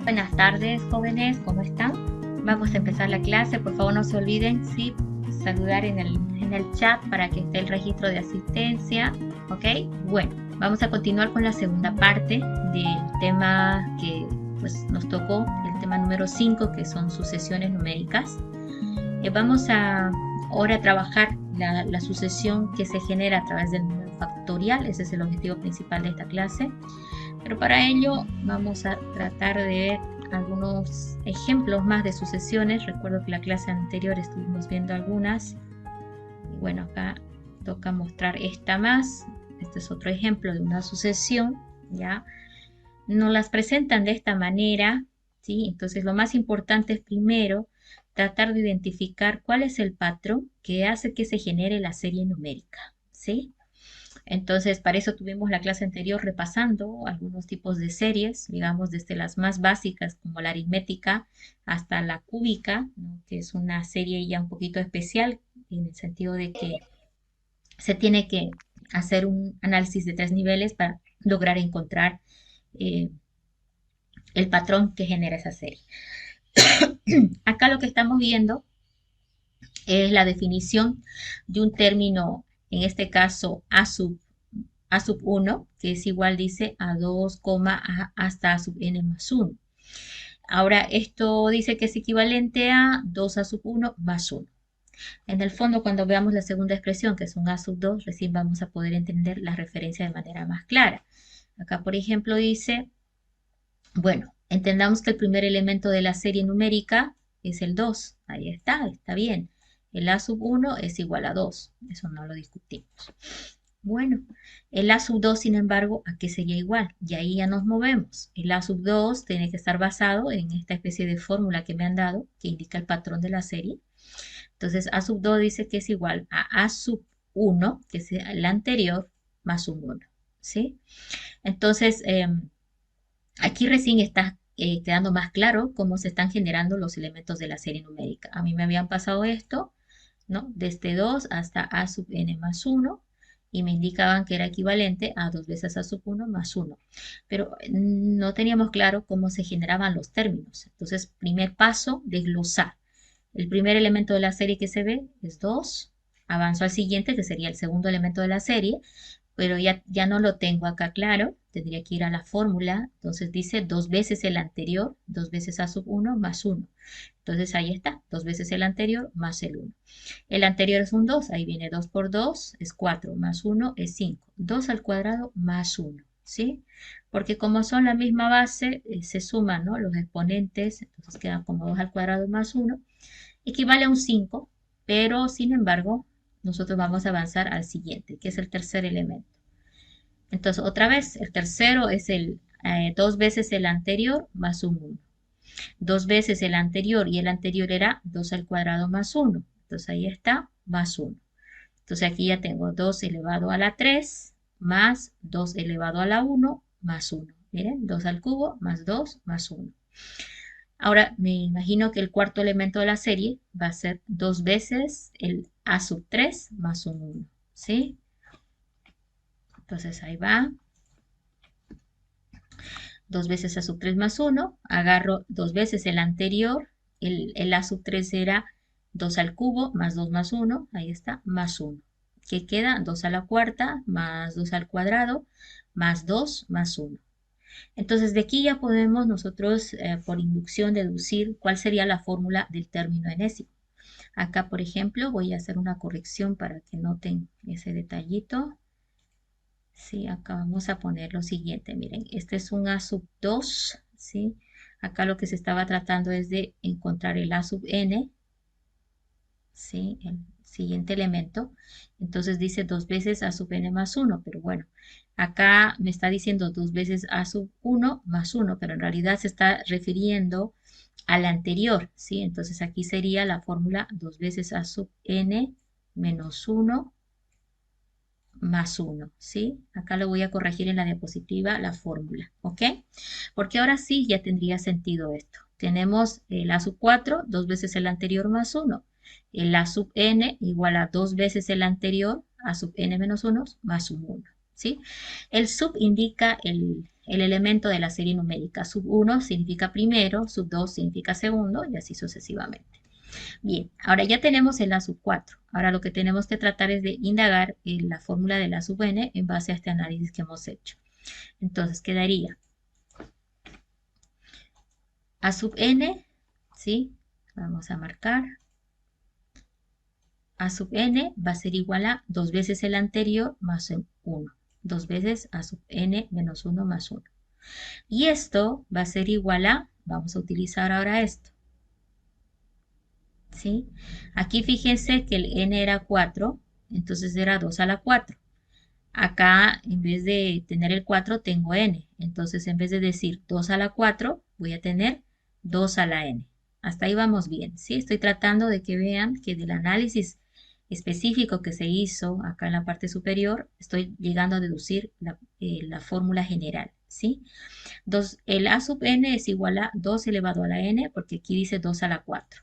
Buenas tardes, jóvenes, ¿cómo están? Vamos a empezar la clase. Por favor, no se olviden, sí, saludar en el chat para que esté el registro de asistencia. ¿Ok? Bueno, vamos a continuar con la segunda parte del tema que pues, nos tocó, el tema número 5, que son sucesiones numéricas. Vamos a ahora trabajar la sucesión que se genera a través del número factorial. Ese es el objetivo principal de esta clase. Pero para ello vamos a tratar de ver algunos ejemplos más de sucesiones. Recuerdo que la clase anterior estuvimos viendo algunas. Y bueno, acá toca mostrar esta más. Este es otro ejemplo de una sucesión, ¿ya? Nos las presentan de esta manera, ¿sí? Entonces lo más importante es primero tratar de identificar cuál es el patrón que hace que se genere la serie numérica, ¿sí? Entonces, para eso tuvimos la clase anterior repasando algunos tipos de series, digamos, desde las más básicas como la aritmética hasta la cúbica, ¿no? Que es una serie ya un poquito especial en el sentido de que se tiene que hacer un análisis de 3 niveles para lograr encontrar eh, el patrón que genera esa serie. Acá lo que estamos viendo es la definición de un término, en este caso a sub 1, que es igual, dice, a 2, a hasta a sub n más 1. Ahora, esto dice que es equivalente a 2 a sub 1 más 1. En el fondo, cuando veamos la segunda expresión, que es un a sub 2, recién vamos a poder entender la referencia de manera más clara. Acá, por ejemplo, dice, bueno, entendamos que el primer elemento de la serie numérica es el 2. Ahí está bien. El a sub 1 es igual a 2. Eso no lo discutimos. Bueno, el A sub 2, sin embargo, ¿a qué sería igual? Y ahí ya nos movemos. El A sub 2 tiene que estar basado en esta especie de fórmula que me han dado, que indica el patrón de la serie. Entonces, A sub 2 dice que es igual a sub 1, que es el anterior, más un 1. ¿Sí? Entonces, aquí recién está quedando más claro cómo se están generando los elementos de la serie numérica. A mí me habían pasado esto, ¿no? Desde 2 hasta A sub n más 1 y me indicaban que era equivalente a 2 veces A sub 1 más 1. Pero no teníamos claro cómo se generaban los términos. Entonces, primer paso, desglosar. El primer elemento de la serie que se ve es 2. Avanzo al siguiente, que sería el segundo elemento de la serie, pero ya no lo tengo acá claro, tendría que ir a la fórmula, entonces dice 2 veces el anterior, 2 veces a sub 1 más 1. Entonces ahí está, 2 veces el anterior más el 1. El anterior es un 2, ahí viene 2 por 2, es 4, más 1 es 5. 2 al cuadrado más 1, ¿sí? Porque como son la misma base, se suman, ¿no?, los exponentes, entonces quedan como 2 al cuadrado más 1, equivale a un 5, pero sin embargo, nosotros vamos a avanzar al siguiente, que es el tercer elemento. Entonces, otra vez, el tercero es el 2 veces el anterior más un 1. 2 veces el anterior y el anterior era 2 al cuadrado más 1. Entonces ahí está, más 1. Entonces aquí ya tengo 2 elevado a la 3 más 2 elevado a la 1 más 1. Miren, 2 al cubo más 2 más 1. Ahora me imagino que el cuarto elemento de la serie va a ser 2 veces el a sub 3 más un 1. ¿Sí? Entonces ahí va. 2 veces a sub 3 más 1. Agarro 2 veces el anterior. El a sub 3 era 2 al cubo más 2 más 1. Ahí está, más 1. ¿Qué queda? 2 a la cuarta más 2 al cuadrado más 2 más 1. Entonces, de aquí ya podemos nosotros, por inducción, deducir cuál sería la fórmula del término enésimo. Acá, por ejemplo, voy a hacer una corrección para que noten ese detallito. Sí, acá vamos a poner lo siguiente. Miren, este es un A sub 2, ¿sí? Acá lo que se estaba tratando es de encontrar el A sub n, ¿sí? El siguiente elemento. Entonces dice 2 veces A sub n más 1, pero bueno, acá me está diciendo 2 veces A sub 1 más 1, pero en realidad se está refiriendo al anterior, ¿sí? Entonces aquí sería la fórmula 2 veces A sub n menos 1 más 1, ¿sí? Acá lo voy a corregir en la diapositiva, la fórmula, ¿ok? Porque ahora sí ya tendría sentido esto. Tenemos el A sub 4, 2 veces el anterior más 1. El A sub n igual a 2 veces el anterior, A sub n menos 1, más un 1. ¿sí? El sub indica el elemento de la serie numérica. Sub 1 significa primero, sub 2 significa segundo y así sucesivamente. Bien, ahora ya tenemos el A sub 4. Ahora lo que tenemos que tratar es de indagar en la fórmula del A sub n en base a este análisis que hemos hecho. Entonces quedaría A sub n, ¿sí? Vamos a marcar. A sub n va a ser igual a 2 veces el anterior más 1. 2 veces A sub n menos 1 más 1. Y esto va a ser igual a, vamos a utilizar ahora esto, ¿sí? Aquí fíjense que el n era 4, entonces era 2 a la 4. Acá, en vez de tener el 4, tengo n. Entonces, en vez de decir 2 a la 4, voy a tener 2 a la n. Hasta ahí vamos bien, ¿sí? Estoy tratando de que vean que del análisis específico que se hizo acá en la parte superior, estoy llegando a deducir la fórmula general, ¿sí? El a sub n es igual a 2 elevado a la n, porque aquí dice 2 a la 4.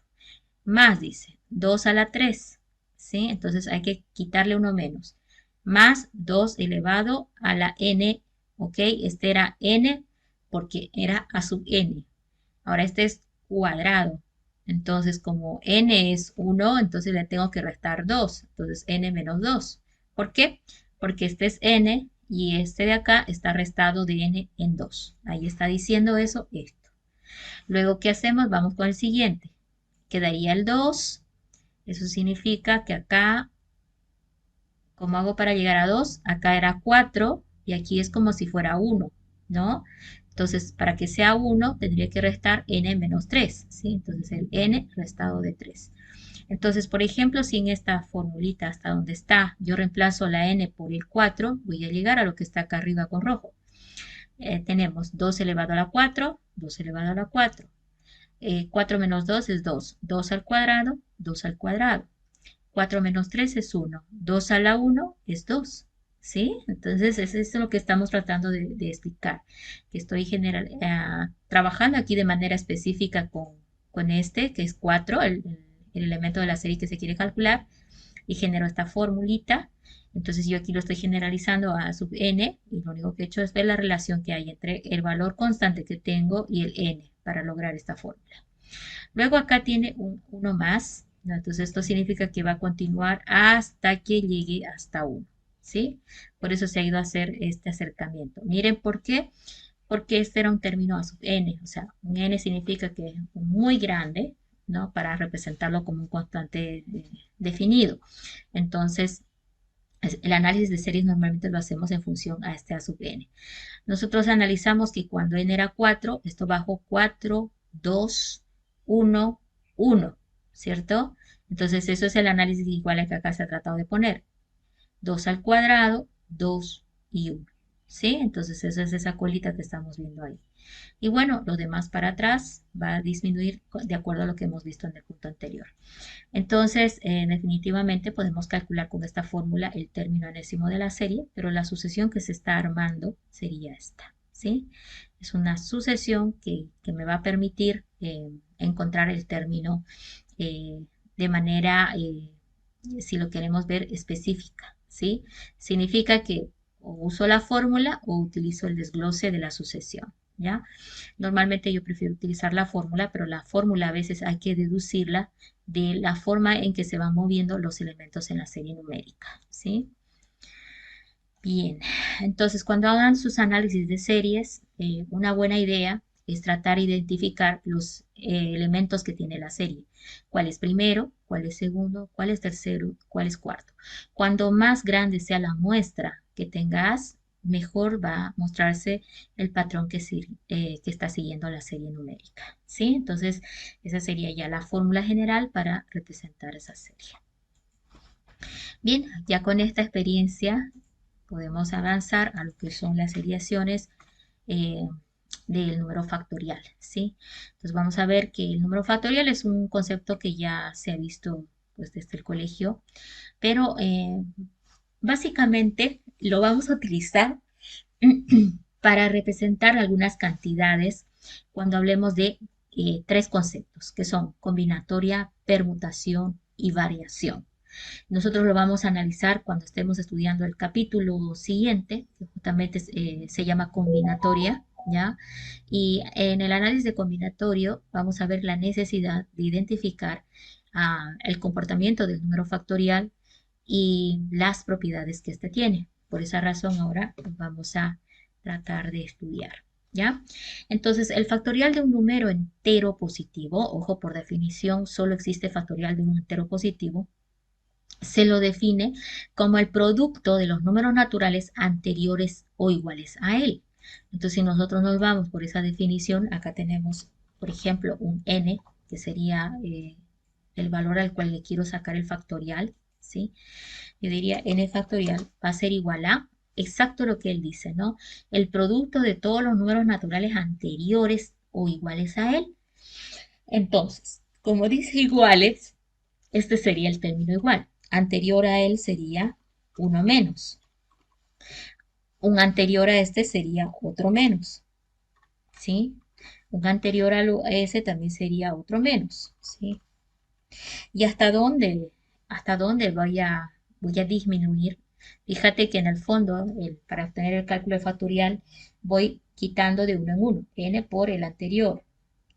Más dice 2 a la 3, ¿sí? Entonces hay que quitarle uno menos. Más 2 elevado a la n, ¿ok? Este era n porque era a sub n. Ahora este es cuadrado. Entonces como n es 1, entonces le tengo que restar 2. Entonces n menos 2. ¿Por qué? Porque este es n y este de acá está restado de n en 2. Ahí está diciendo eso, esto. Luego, ¿qué hacemos? Vamos con el siguiente. Quedaría el 2. Eso significa que acá, ¿cómo hago para llegar a 2? Acá era 4 y aquí es como si fuera 1, ¿no? Entonces, para que sea 1, tendría que restar n menos 3, ¿sí? Entonces, el n restado de 3. Entonces, por ejemplo, si en esta formulita hasta donde está, yo reemplazo la n por el 4, voy a llegar a lo que está acá arriba con rojo. Tenemos 2 elevado a la 4, 2 elevado a la 4. 4 menos 2 es 2. 2 al cuadrado, 2 al cuadrado. 4 menos 3 es 1. 2 a la 1 es 2. ¿Sí? Entonces, eso es lo que estamos tratando de explicar. Que estoy trabajando aquí de manera específica con este, que es 4, el elemento de la serie que se quiere calcular, y genero esta formulita. Entonces, yo aquí lo estoy generalizando a sub n, y lo único que he hecho es ver la relación que hay entre el valor constante que tengo y el n para lograr esta fórmula. Luego acá tiene uno más, ¿no? Entonces esto significa que va a continuar hasta que llegue hasta 1, ¿sí? Por eso se ha ido a hacer este acercamiento. Miren por qué. Porque este era un término a sub n, o sea, un n significa que es muy grande, ¿no? Para representarlo como un constante definido. Entonces, el análisis de series normalmente lo hacemos en función a este a sub n. Nosotros analizamos que cuando n era 4, esto bajó 4, 2, 1, 1, ¿cierto? Entonces eso es el análisis igual al que acá se ha tratado de poner. 2 al cuadrado, 2 y 1, ¿sí? Entonces esa es esa colita que estamos viendo ahí. Y bueno, lo demás para atrás va a disminuir de acuerdo a lo que hemos visto en el punto anterior. Entonces, definitivamente podemos calcular con esta fórmula el término enésimo de la serie, pero la sucesión que se está armando sería esta, ¿sí? Es una sucesión que me va a permitir encontrar el término eh, de manera, si lo queremos ver, específica, ¿sí? Significa que o uso la fórmula o utilizo el desglose de la sucesión, ¿ya? Normalmente yo prefiero utilizar la fórmula, pero la fórmula a veces hay que deducirla de la forma en que se van moviendo los elementos en la serie numérica, ¿sí? Bien, entonces cuando hagan sus análisis de series, una buena idea es tratar de identificar los elementos que tiene la serie. ¿Cuál es primero? ¿Cuál es segundo? ¿Cuál es tercero? ¿Cuál es cuarto? Cuando más grande sea la muestra que tengas, mejor va a mostrarse el patrón que está siguiendo la serie numérica, ¿sí? Entonces, esa sería ya la fórmula general para representar esa serie. Bien, ya con esta experiencia podemos avanzar a lo que son las seriaciones eh, del número factorial, ¿sí? Entonces vamos a ver que el número factorial es un concepto que ya se ha visto pues, desde el colegio, pero básicamente lo vamos a utilizar para representar algunas cantidades cuando hablemos de tres conceptos, que son combinatoria, permutación y variación. Nosotros lo vamos a analizar cuando estemos estudiando el capítulo siguiente, que justamente se llama combinatoria, ¿ya? Y en el análisis de combinatorio vamos a ver la necesidad de identificar el comportamiento del número factorial y las propiedades que éste tiene. Por esa razón ahora vamos a tratar de estudiar, ¿ya? Entonces, el factorial de un número entero positivo, ojo, por definición, solo existe factorial de un entero positivo, se lo define como el producto de los números naturales anteriores o iguales a él. Entonces, si nosotros nos vamos por esa definición, acá tenemos, por ejemplo, un n, que sería el valor al cual le quiero sacar el factorial, ¿sí? Yo diría n factorial va a ser igual a, exacto lo que él dice, ¿no? El producto de todos los números naturales anteriores o iguales a él. Entonces, como dice iguales, este sería el término igual. Anterior a él sería uno menos. Un anterior a este sería otro menos, ¿sí? Un anterior a ese también sería otro menos, ¿sí? ¿Y hasta dónde voy a disminuir? Fíjate que en el fondo, para obtener el cálculo de factorial, voy quitando de uno en uno. N por el anterior,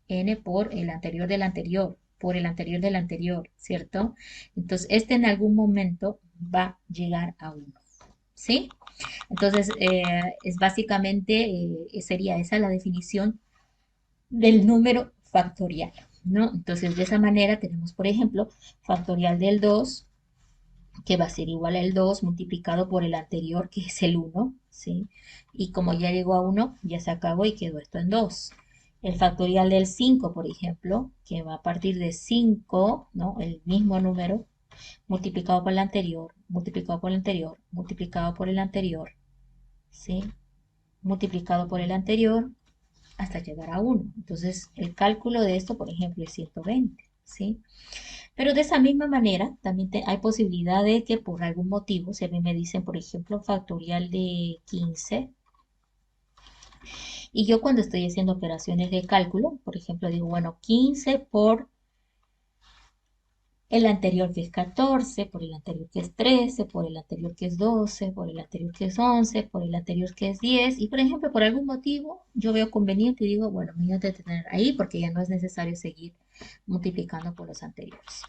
n por el anterior del anterior, por el anterior del anterior, ¿cierto? Entonces, este en algún momento va a llegar a uno, ¿sí? Entonces, es básicamente, sería esa la definición del número factorial, ¿no? Entonces, de esa manera tenemos, por ejemplo, factorial del 2 que va a ser igual al 2 multiplicado por el anterior, que es el 1, ¿sí? Y como ya llegó a 1, ya se acabó y quedó esto en 2. El factorial del 5, por ejemplo, que va a partir de 5, ¿no? El mismo número, multiplicado por el anterior, multiplicado por el anterior, multiplicado por el anterior, ¿sí? Multiplicado por el anterior, hasta llegar a 1. Entonces, el cálculo de esto, por ejemplo, es 120, ¿sí? Pero de esa misma manera, también hay posibilidad de que por algún motivo, si a mí me dicen, por ejemplo, factorial de 15, y yo cuando estoy haciendo operaciones de cálculo, por ejemplo, digo, bueno, 15 por el anterior que es 14, por el anterior que es 13, por el anterior que es 12, por el anterior que es 11, por el anterior que es 10. Y por ejemplo, por algún motivo, yo veo conveniente y digo, bueno, me voy a detener ahí porque ya no es necesario seguir multiplicando por los anteriores.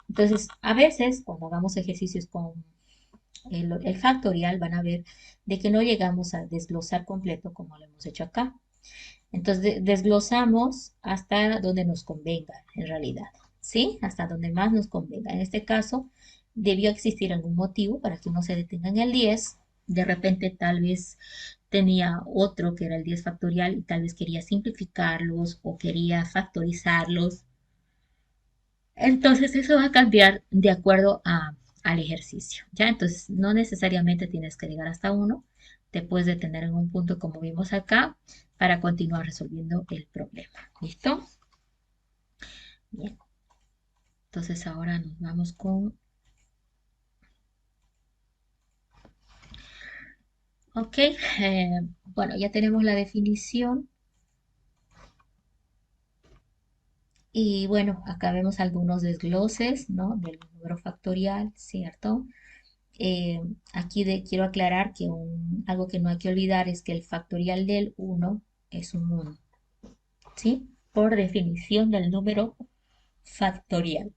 Entonces, a veces, cuando hagamos ejercicios con el factorial, van a ver de que no llegamos a desglosar completo como lo hemos hecho acá. Entonces, desglosamos hasta donde nos convenga, en realidad, ¿sí? Hasta donde más nos convenga. En este caso, debió existir algún motivo para que uno se detenga en el 10. De repente, tal vez tenía otro que era el 10 factorial y tal vez quería simplificarlos o quería factorizarlos. Entonces, eso va a cambiar de acuerdo al ejercicio, ¿ya? Entonces, no necesariamente tienes que llegar hasta uno. Te puedes detener en un punto como vimos acá para continuar resolviendo el problema. ¿Listo? Bien. Entonces, ahora nos vamos con... Ok. Bueno, ya tenemos la definición. Y bueno, acá vemos algunos desgloses, ¿no? Del número factorial, ¿cierto? Eh, quiero aclarar que algo que no hay que olvidar es que el factorial del 1 es un 1, ¿sí? Por definición del número factorial.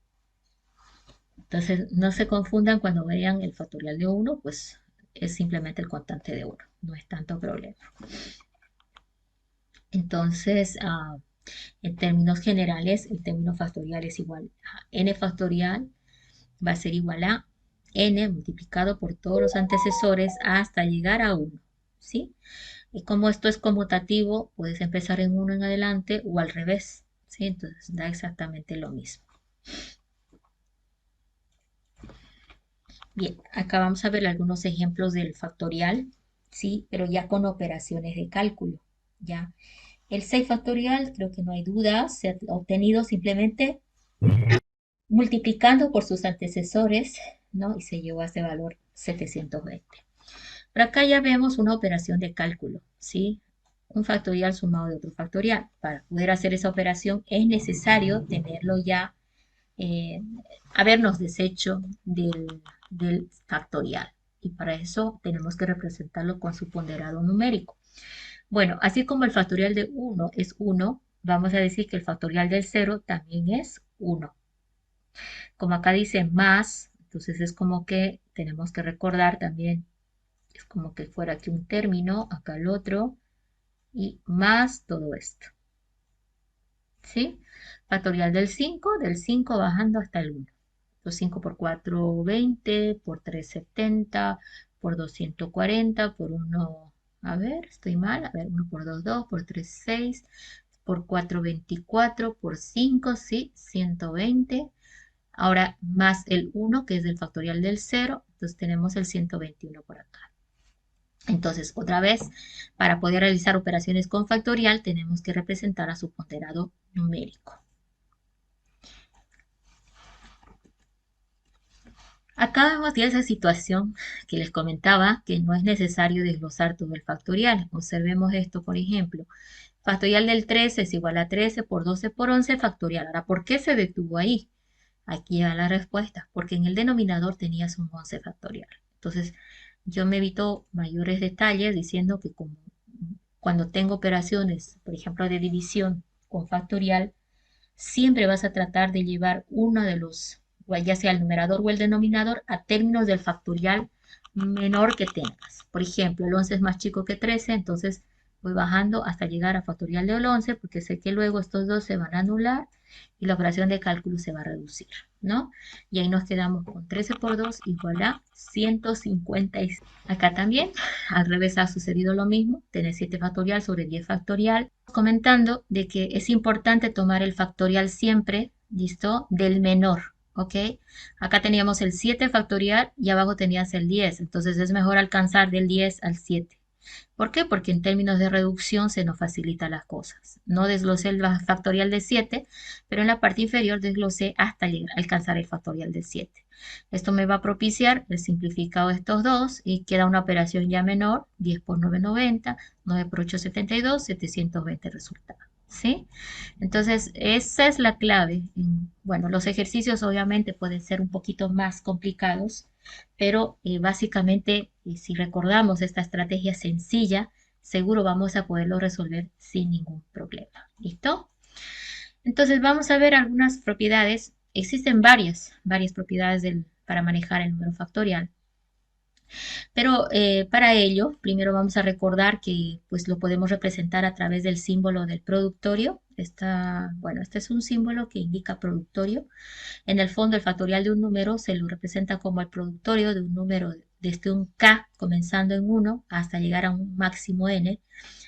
Entonces, no se confundan cuando vean el factorial de 1, pues es simplemente el constante de 1, no es tanto problema. Entonces, en términos generales, el término factorial es igual a n factorial, va a ser igual a n multiplicado por todos los antecesores hasta llegar a 1, ¿sí? Y como esto es conmutativo, puedes empezar en 1 en adelante o al revés, ¿sí? Entonces da exactamente lo mismo. Bien, acá vamos a ver algunos ejemplos del factorial, ¿sí? Pero ya con operaciones de cálculo, ¿ya? El 6 factorial, creo que no hay duda, se ha obtenido simplemente multiplicando por sus antecesores, ¿no? Y se llegó a este valor 720. Pero acá ya vemos una operación de cálculo, ¿sí? Un factorial sumado de otro factorial. Para poder hacer esa operación es necesario tenerlo ya eh, habernos deshecho del factorial. Y para eso tenemos que representarlo con su ponderado numérico. Bueno, así como el factorial de 1 es 1, vamos a decir que el factorial del 0 también es 1. Como acá dice más, entonces es como que tenemos que recordar también, es como que fuera aquí un término, acá el otro, y más todo esto. ¿Sí? Factorial del 5 bajando hasta el 1. Entonces 5 por 4, 20, por 3, 70, por 2, 140, por 1, a ver, estoy mal, a ver, 1 por 2, 2, por 3, 6, por 4, 24, por 5, sí, 120. Ahora más el 1, que es el factorial del 0, entonces tenemos el 121 por acá. Entonces, otra vez, para poder realizar operaciones con factorial, tenemos que representar a su ponderado numérico. Acá vemos ya esa situación que les comentaba, que no es necesario desglosar todo el factorial. Observemos esto, por ejemplo. Factorial del 13 es igual a 13 por 12 por 11 factorial. Ahora, ¿por qué se detuvo ahí? Aquí va la respuesta, porque en el denominador tenías un 11 factorial. Entonces, yo me evito mayores detalles diciendo que como cuando tengo operaciones, por ejemplo, de división con factorial, siempre vas a tratar de llevar uno de los, ya sea el numerador o el denominador, a términos del factorial menor que tengas. Por ejemplo, el 11 es más chico que 13, entonces voy bajando hasta llegar a factorial del 11, porque sé que luego estos dos se van a anular y la operación de cálculo se va a reducir, ¿no? Y ahí nos quedamos con 13 por 2 igual a 156. Acá también, al revés ha sucedido lo mismo, tener 7 factorial sobre 10 factorial. Comentando de que es importante tomar el factorial siempre, ¿listo? Del menor, ¿ok? Acá teníamos el 7 factorial y abajo tenías el 10, entonces es mejor alcanzar del 10 al 7. ¿Por qué? Porque en términos de reducción se nos facilitan las cosas. No desglosé el factorial de 7, pero en la parte inferior desglosé hasta llegar, alcanzar el factorial de 7. Esto me va a propiciar el simplificado de estos dos y queda una operación ya menor, 10 por 9, 90, 9 por 8, 72, 720 resultado. ¿Sí? Entonces, esa es la clave. Bueno, los ejercicios obviamente pueden ser un poquito más complicados, pero básicamente, si recordamos esta estrategia sencilla, seguro vamos a poderlo resolver sin ningún problema. ¿Listo? Entonces vamos a ver algunas propiedades. Existen varias propiedades para manejar el número factorial. Pero para ello, primero vamos a recordar que pues lo podemos representar a través del símbolo del productorio. Bueno, este es un símbolo que indica productorio. En el fondo, el factorial de un número se lo representa como el productorio de un número desde un k comenzando en 1 hasta llegar a un máximo n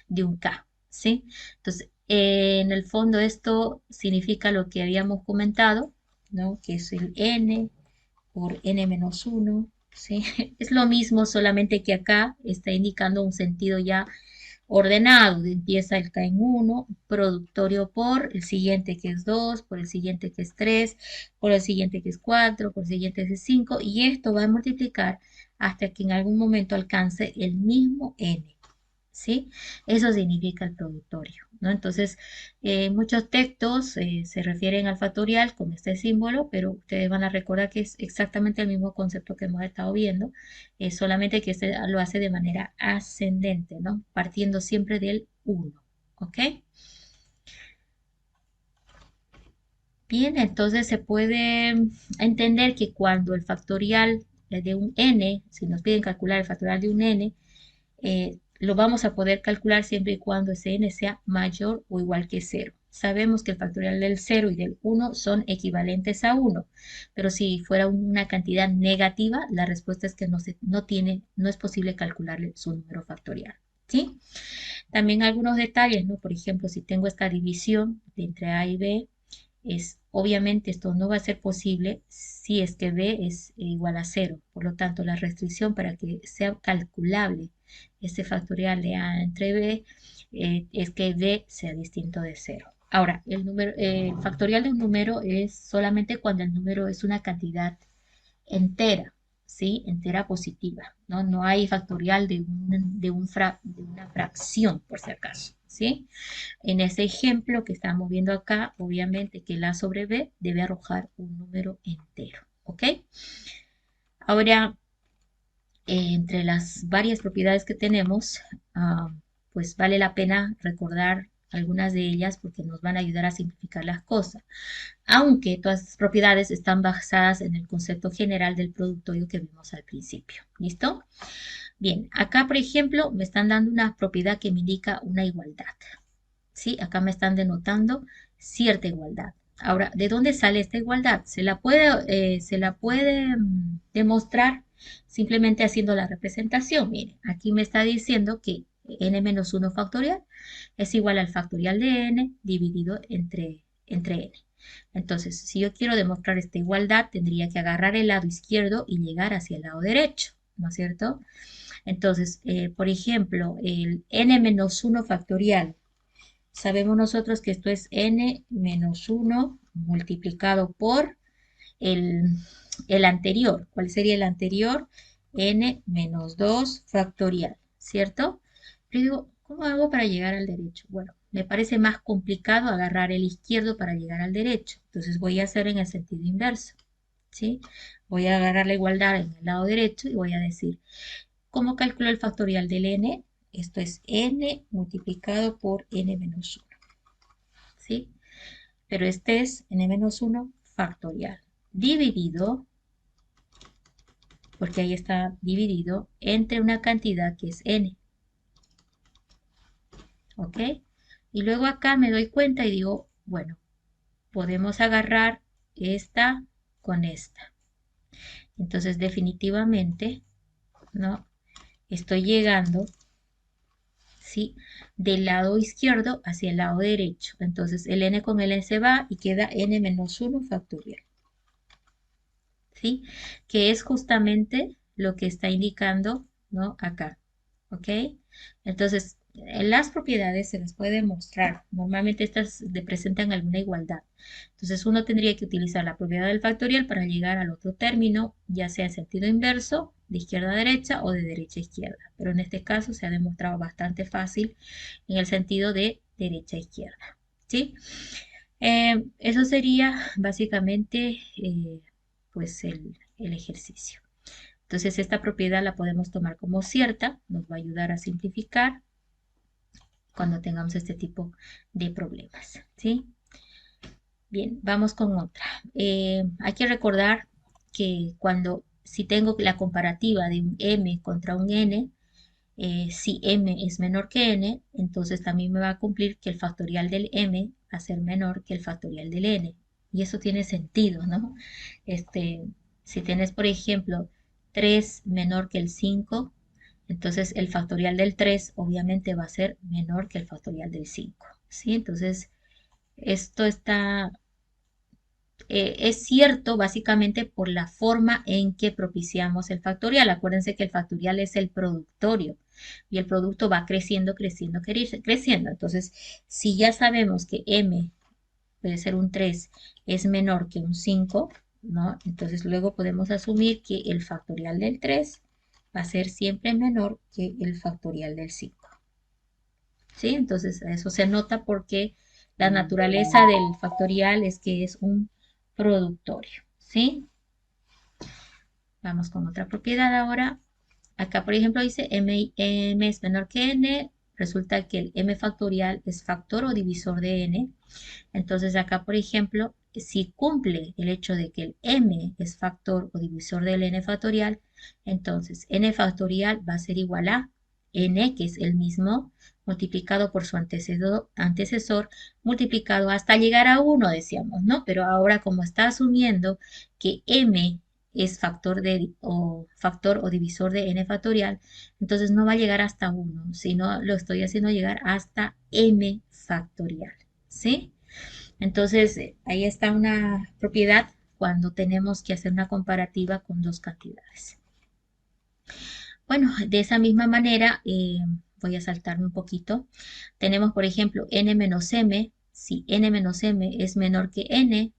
de un k, ¿sí? Entonces, en el fondo esto significa lo que habíamos comentado, ¿no? Que es el n por n menos 1, ¿sí? Es lo mismo, solamente que acá está indicando un sentido ya ordenado. Empieza el K en 1, productorio por el siguiente que es 2, por el siguiente que es 3, por el siguiente que es 4, por el siguiente que es 5, y esto va a multiplicar hasta que en algún momento alcance el mismo n. ¿Sí? Eso significa el productorio, ¿no? Entonces, muchos textos se refieren al factorial con este símbolo, pero ustedes van a recordar que es exactamente el mismo concepto que hemos estado viendo, solamente que este lo hace de manera ascendente, ¿no? Partiendo siempre del 1, ¿ok? Bien, entonces se puede entender que cuando el factorial de un n, si nos piden calcular el factorial de un n, lo vamos a poder calcular siempre y cuando ese n sea mayor o igual que 0. Sabemos que el factorial del 0 y del 1 son equivalentes a 1, pero si fuera una cantidad negativa, la respuesta es que no es posible calcularle su número factorial. ¿Sí? También algunos detalles, ¿no? Por ejemplo, si tengo esta división entre A y B, obviamente esto no va a ser posible si es que B es igual a 0. Por lo tanto, la restricción para que sea calculable este factorial de A entre B es que B sea distinto de 0. Ahora, el factorial de un número es solamente cuando el número es una cantidad entera, ¿sí? Entera positiva, ¿no? No hay factorial de una fracción, por si acaso, ¿sí? En ese ejemplo que estamos viendo acá, obviamente que la sobre b debe arrojar un número entero, ¿ok? Ahora, entre las varias propiedades que tenemos, ah, pues vale la pena recordar algunas de ellas porque nos van a ayudar a simplificar las cosas, aunque todas estas propiedades están basadas en el concepto general del productorio que vimos al principio. ¿Listo? Bien, acá por ejemplo me están dando una propiedad que me indica una igualdad. ¿Sí? Acá me están denotando cierta igualdad. Ahora, ¿de dónde sale esta igualdad? Se la puede demostrar simplemente haciendo la representación. Miren, aquí me está diciendo que n-1 factorial es igual al factorial de n dividido entre n. Entonces, si yo quiero demostrar esta igualdad, tendría que agarrar el lado izquierdo y llegar hacia el lado derecho, ¿no es cierto? Entonces, por ejemplo, el n-1 factorial. Sabemos nosotros que esto es n-1 multiplicado por el, el anterior. ¿Cuál sería el anterior? n-2 factorial, ¿cierto? Yo digo, ¿cómo hago para llegar al derecho? Bueno, me parece más complicado agarrar el izquierdo para llegar al derecho. Entonces voy a hacer en el sentido inverso, ¿sí? Voy a agarrar la igualdad en el lado derecho y voy a decir, ¿cómo calculo el factorial del n? Esto es n multiplicado por n-1. ¿Sí? Pero este es n-1 factorial dividido, porque ahí está dividido, entre una cantidad que es n. ¿Ok? Y luego acá me doy cuenta y digo, bueno, podemos agarrar esta con esta. Entonces definitivamente, ¿no? Estoy llegando, ¿sí? Del lado izquierdo hacia el lado derecho. Entonces el n con el n se va y queda n-1 factorial. ¿Sí? Que es justamente lo que está indicando, ¿no? Acá, ¿ok? Entonces, en las propiedades se les puede demostrar. Normalmente estas presentan alguna igualdad. Entonces, uno tendría que utilizar la propiedad del factorial para llegar al otro término, ya sea en sentido inverso, de izquierda a derecha o de derecha a izquierda. Pero en este caso se ha demostrado bastante fácil en el sentido de derecha a izquierda, ¿sí? Eso sería básicamente pues el ejercicio. Entonces esta propiedad la podemos tomar como cierta, nos va a ayudar a simplificar cuando tengamos este tipo de problemas, ¿sí? Bien, vamos con otra. Hay que recordar que si tengo la comparativa de un m contra un n, si m es menor que n, entonces también me va a cumplir que el factorial del m va a ser menor que el factorial del n. Y eso tiene sentido, ¿no? Si tienes, por ejemplo, 3 menor que el 5, entonces el factorial del 3 obviamente va a ser menor que el factorial del 5, ¿sí? Entonces, esto es cierto básicamente por la forma en que propiciamos el factorial. Acuérdense que el factorial es el productorio y el producto va creciendo, creciendo, creciendo. Entonces, si ya sabemos que m puede ser un 3 es menor que un 5, ¿no? Entonces luego podemos asumir que el factorial del 3 va a ser siempre menor que el factorial del 5. ¿Sí? Entonces eso se nota porque la naturaleza del factorial es que es un productorio, ¿sí? Vamos con otra propiedad ahora. Acá, por ejemplo, dice m es menor que n. Resulta que el m factorial es factor o divisor de n. Entonces acá, por ejemplo, si cumple el hecho de que el m es factor o divisor del n factorial, entonces n factorial va a ser igual a n, que es el mismo, multiplicado por su antecesor, multiplicado hasta llegar a 1, decíamos, ¿no? Pero ahora como está asumiendo que m es factor o divisor de n factorial, entonces no va a llegar hasta 1, sino lo estoy haciendo llegar hasta m factorial, ¿sí? Entonces, ahí está una propiedad cuando tenemos que hacer una comparativa con dos cantidades. Bueno, de esa misma manera, voy a saltarme un poquito. Tenemos, por ejemplo, n menos m. Si n menos m es menor que n,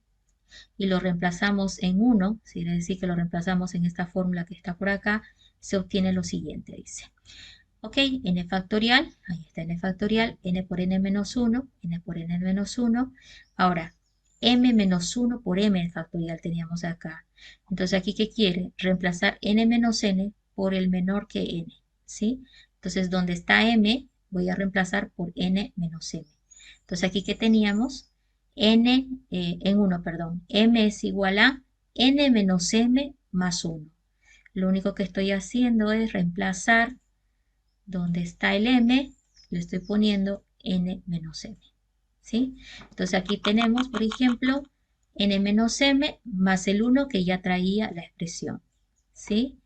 y lo reemplazamos en 1, es decir, que lo reemplazamos en esta fórmula que está por acá, se obtiene lo siguiente, dice. Ok, n factorial, ahí está n factorial, n por n menos 1, n por n menos 1. Ahora, m menos 1 por m factorial teníamos acá. Entonces, ¿aquí qué quiere? Reemplazar n menos n por el menor que n, ¿sí? Entonces, donde está m, voy a reemplazar por n menos m. Entonces, aquí que teníamos en 1, perdón, m es igual a n menos m más 1. Lo único que estoy haciendo es reemplazar donde está el m, le estoy poniendo n menos m, ¿sí? Entonces aquí tenemos, por ejemplo, n menos m más el 1 que ya traía la expresión, ¿sí?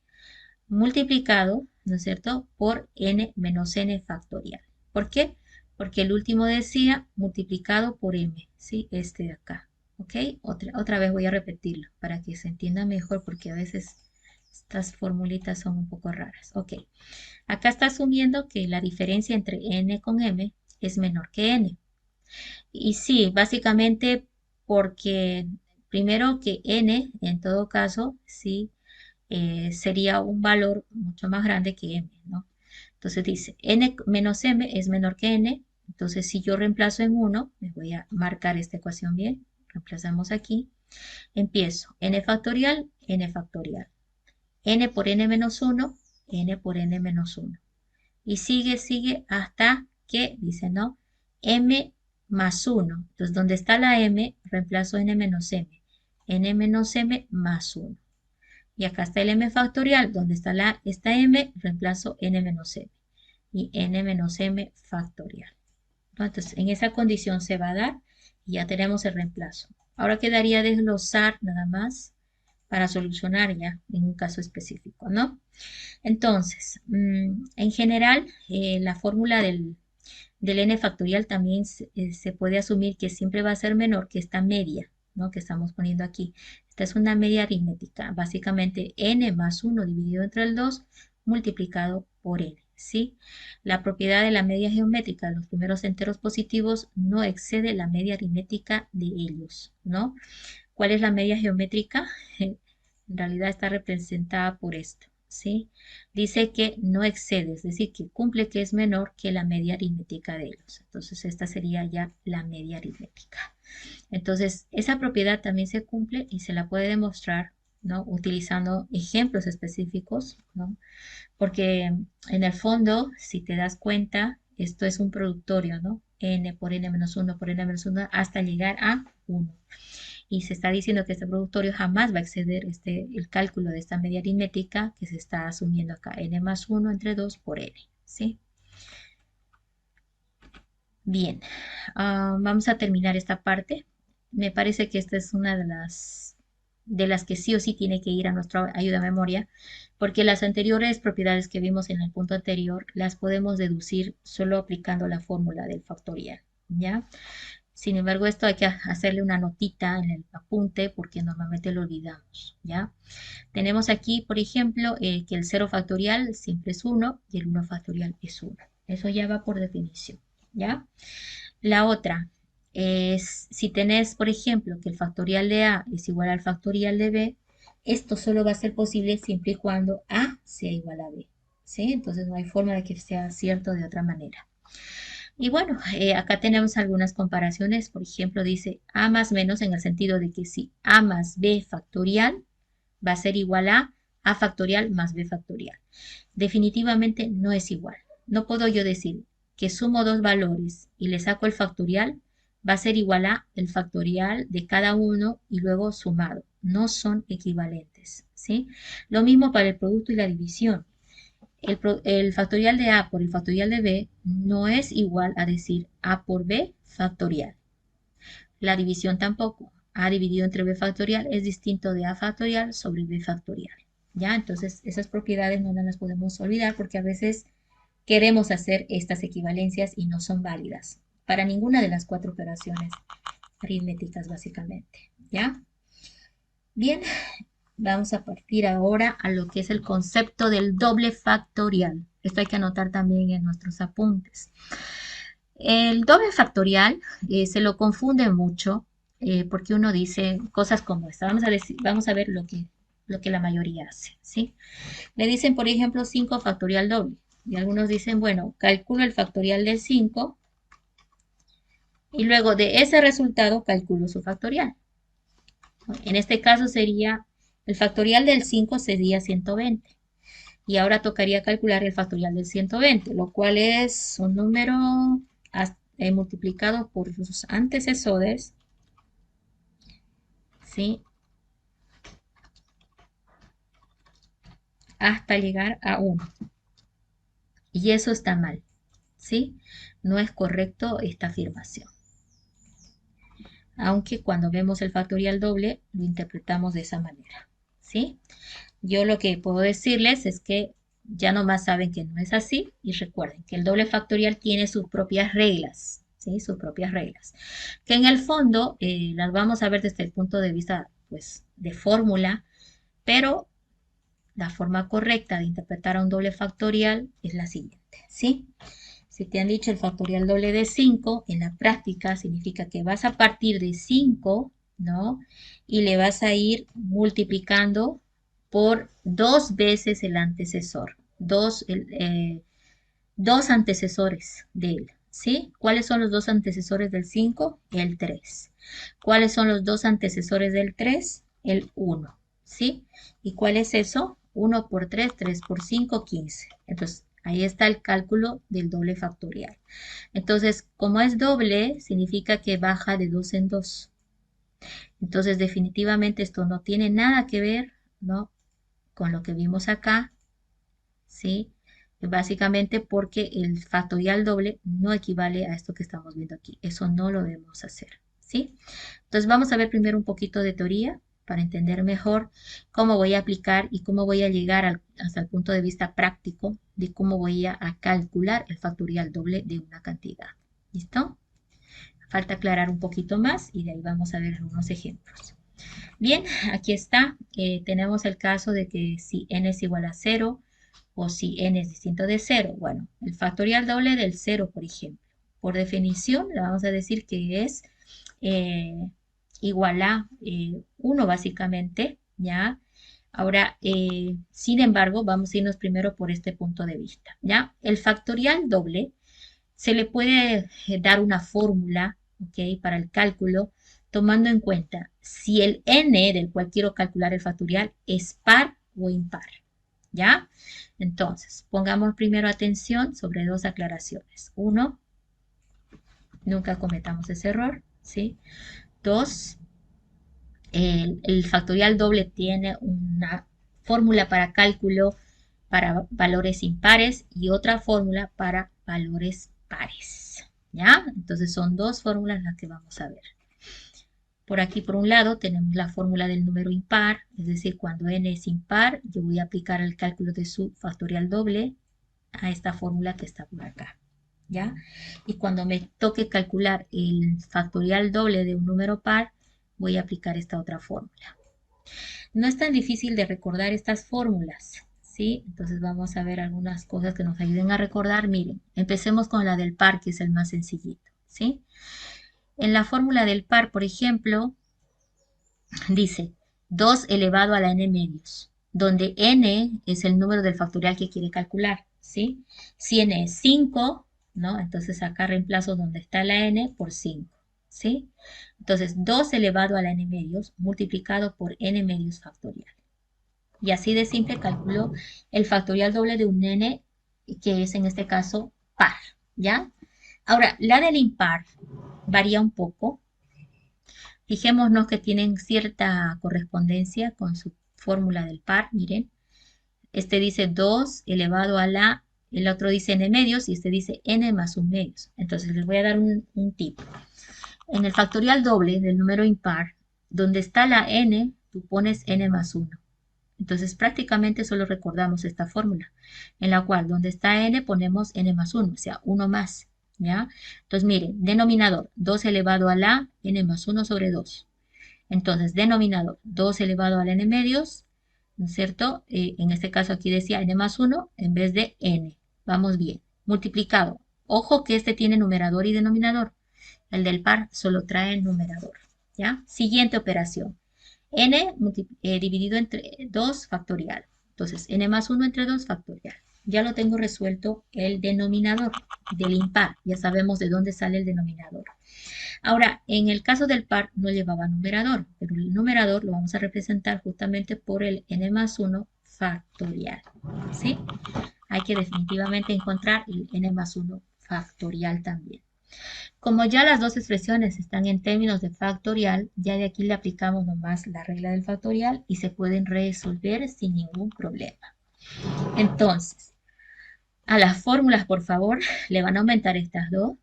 Multiplicado, ¿no es cierto?, por n menos n factorial. ¿Por qué? Porque el último decía multiplicado por m, ¿sí? Este de acá, ¿ok? Otra vez voy a repetirlo para que se entienda mejor porque a veces estas formulitas son un poco raras. Ok, acá está asumiendo que la diferencia entre n con m es menor que n. Y sí, básicamente porque primero que n, en todo caso, sí, sería un valor mucho más grande que m, ¿no? Entonces dice, n menos m es menor que n. Entonces, si yo reemplazo en 1, me voy a marcar esta ecuación bien. Reemplazamos aquí. Empiezo n factorial, n factorial. N por n menos 1, n por n menos 1. Y sigue hasta que, dice, ¿no? M más 1. Entonces, donde está la m, reemplazo n menos m. N menos m más 1. Y acá está el m factorial, donde está esta m, reemplazo n menos m. Y n menos m factorial. Entonces, en esa condición se va a dar y ya tenemos el reemplazo. Ahora quedaría desglosar nada más para solucionar ya en un caso específico, ¿no? Entonces, en general, la fórmula del n factorial también se puede asumir que siempre va a ser menor que esta media, ¿no? Que estamos poniendo aquí. Esta es una media aritmética, básicamente n más 1 dividido entre el 2 multiplicado por n, ¿sí? La propiedad de la media geométrica de los primeros enteros positivos no excede la media aritmética de ellos, ¿no? ¿Cuál es la media geométrica? En realidad está representada por esto, ¿sí? Dice que no excede, es decir, que cumple que es menor que la media aritmética de ellos. Entonces, esta sería ya la media aritmética. Entonces, esa propiedad también se cumple y se la puede demostrar, ¿no? Utilizando ejemplos específicos, ¿no? Porque en el fondo, si te das cuenta, esto es un productorio, ¿no? N por n menos 1 por n menos 1 hasta llegar a 1. Y se está diciendo que este productorio jamás va a exceder el cálculo de esta media aritmética que se está asumiendo acá, n más 1 entre 2 por n, ¿sí? Bien, vamos a terminar esta parte. Me parece que esta es una de las que sí o sí tiene que ir a nuestra ayuda a memoria, porque las anteriores propiedades que vimos en el punto anterior las podemos deducir solo aplicando la fórmula del factorial, ¿ya? Sin embargo, esto hay que hacerle una notita en el apunte porque normalmente lo olvidamos, ¿ya? Tenemos aquí, por ejemplo, que el 0 factorial siempre es 1 y el 1 factorial es 1. Eso ya va por definición, ¿ya? La otra es, si tenés, por ejemplo, que el factorial de A es igual al factorial de B, esto solo va a ser posible siempre y cuando A sea igual a B, ¿sí? Entonces no hay forma de que sea cierto de otra manera. Y bueno, acá tenemos algunas comparaciones. Por ejemplo, dice A más menos en el sentido de que si A más B factorial va a ser igual a A factorial más B factorial. Definitivamente no es igual. No puedo yo decir que sumo dos valores y le saco el factorial, va a ser igual a el factorial de cada uno y luego sumado. No son equivalentes, ¿sí? Lo mismo para el producto y la división. El factorial de A por el factorial de B no es igual a decir A por B factorial. La división tampoco. A dividido entre B factorial es distinto de A factorial sobre B factorial. ¿Ya? Entonces, esas propiedades no las podemos olvidar porque a veces queremos hacer estas equivalencias y no son válidas para ninguna de las cuatro operaciones aritméticas básicamente. ¿Ya? Bien, vamos a partir ahora a lo que es el concepto del doble factorial. Esto hay que anotar también en nuestros apuntes. El doble factorial se lo confunde mucho porque uno dice cosas como esta. Vamos a ver lo que la mayoría hace, ¿sí? Le dicen, por ejemplo, 5 factorial doble. Y algunos dicen, bueno, calculo el factorial del 5 y luego de ese resultado calculo su factorial. En este caso sería, el factorial del 5 sería 120. Y ahora tocaría calcular el factorial del 120, lo cual es un número multiplicado por sus antecesores, ¿sí? Hasta llegar a 1. Y eso está mal, ¿sí? No es correcto esta afirmación. Aunque cuando vemos el factorial doble lo interpretamos de esa manera, ¿sí? Yo lo que puedo decirles es que ya nomás saben que no es así y recuerden que el doble factorial tiene sus propias reglas, ¿sí? Sus propias reglas, que en el fondo las vamos a ver desde el punto de vista, pues, de fórmula, pero la forma correcta de interpretar a un doble factorial es la siguiente, ¿sí? Si te han dicho el factorial doble de 5, en la práctica significa que vas a partir de 5, ¿no? Y le vas a ir multiplicando por 2 veces el antecesor, dos antecesores de él, ¿sí? ¿Cuáles son los dos antecesores del 5? El 3. ¿Cuáles son los dos antecesores del 3? El 1, ¿sí? ¿Y cuál es eso? 1 por 3, 3 por 5, 15. Entonces, ahí está el cálculo del doble factorial. Entonces, como es doble, significa que baja de 2 en 2. Entonces, definitivamente esto no tiene nada que ver, ¿no?, con lo que vimos acá, ¿sí? Básicamente porque el factorial doble no equivale a esto que estamos viendo aquí. Eso no lo debemos hacer, ¿sí? Entonces vamos a ver primero un poquito de teoría para entender mejor cómo voy a aplicar y cómo voy a llegar hasta el punto de vista práctico de cómo voy a calcular el factorial doble de una cantidad. ¿Listo? Falta aclarar un poquito más y de ahí vamos a ver algunos ejemplos. Bien, aquí está. Tenemos el caso de que si n es igual a 0 o si n es distinto de 0. Bueno, el factorial doble del 0, por ejemplo. Por definición, le vamos a decir que es igual a 1 básicamente, ¿ya? Ahora, sin embargo, vamos a irnos primero por este punto de vista, ¿ya? El factorial doble se le puede dar una fórmula, ¿ok?, para el cálculo, tomando en cuenta si el n del cual quiero calcular el factorial es par o impar, ¿ya? Entonces, pongamos primero atención sobre dos aclaraciones. Uno, nunca cometamos ese error, ¿sí? Dos, el factorial doble tiene una fórmula para cálculo para valores impares y otra fórmula para valores pares, ¿ya? Entonces son dos fórmulas las que vamos a ver. Por aquí, por un lado, tenemos la fórmula del número impar, es decir, cuando n es impar, yo voy a aplicar el cálculo de su factorial doble a esta fórmula que está por acá, ¿ya? Y cuando me toque calcular el factorial doble de un número par, voy a aplicar esta otra fórmula. No es tan difícil de recordar estas fórmulas, ¿sí? Entonces vamos a ver algunas cosas que nos ayuden a recordar. Miren, empecemos con la del par, que es el más sencillito, ¿sí? En la fórmula del par, por ejemplo, dice 2 elevado a la n medios, donde n es el número del factorial que quiere calcular, ¿sí? Si n es 5, ¿no? Entonces acá reemplazo donde está la n por 5, ¿sí? Entonces 2 elevado a la n medios multiplicado por n medios factorial. Y así de simple calculo el factorial doble de un n, que es en este caso par, ¿ya? Ahora, la del impar varía un poco. Fijémonos que tienen cierta correspondencia con su fórmula del par, miren. Este dice 2 elevado a la, el otro dice n medios y este dice n más 1 medios. Entonces les voy a dar un tip. En el factorial doble del número impar, donde está la n, tú pones n más 1. Entonces prácticamente solo recordamos esta fórmula, en la cual donde está n ponemos n más 1, o sea, 1 más, ¿ya? Entonces miren, denominador 2 elevado a la n más 1 sobre 2. Entonces, denominador 2 elevado a la n medios, ¿no es cierto? En este caso aquí decía n más 1 en vez de n. Vamos bien. Multiplicado. Ojo que este tiene numerador y denominador. El del par solo trae el numerador. ¿ya? Siguiente operación. N dividido entre 2 factorial. Entonces, n más 1 entre 2 factorial. Ya lo tengo resuelto el denominador del impar. Ya sabemos de dónde sale el denominador. Ahora, en el caso del par no llevaba numerador, pero el numerador lo vamos a representar justamente por el n más 1 factorial. ¿Sí? Hay que definitivamente encontrar el n más 1 factorial también. Como ya las dos expresiones están en términos de factorial, ya de aquí le aplicamos nomás la regla del factorial y se pueden resolver sin ningún problema. Entonces, a las fórmulas, por favor, le van a aumentar estas dos,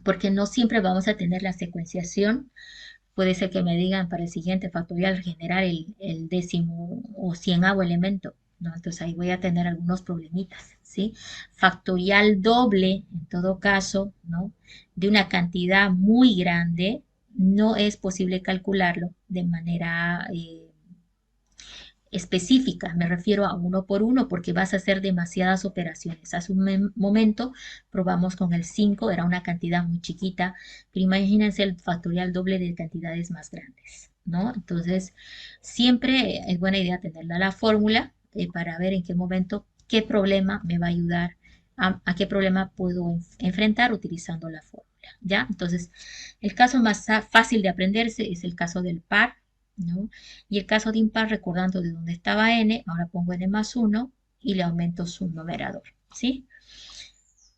porque no siempre vamos a tener la secuenciación. Puede ser que me digan para el siguiente factorial generar el décimo o cienavo elemento, ¿no? Entonces ahí voy a tener algunos problemitas, ¿sí? Factorial doble, en todo caso, ¿no? De una cantidad muy grande, no es posible calcularlo de manera específica, me refiero a uno por uno porque vas a hacer demasiadas operaciones. Hace un momento probamos con el 5, era una cantidad muy chiquita, pero imagínense el factorial doble de cantidades más grandes, ¿no? Entonces, siempre es buena idea tenerla la fórmula para ver en qué momento, qué problema me va a ayudar, a qué problema puedo enfrentar utilizando la fórmula, ¿ya? Entonces, el caso más fácil de aprenderse es el caso del par, ¿no? Y el caso de impar, recordando de dónde estaba n, ahora pongo n más 1 y le aumento su numerador, ¿sí?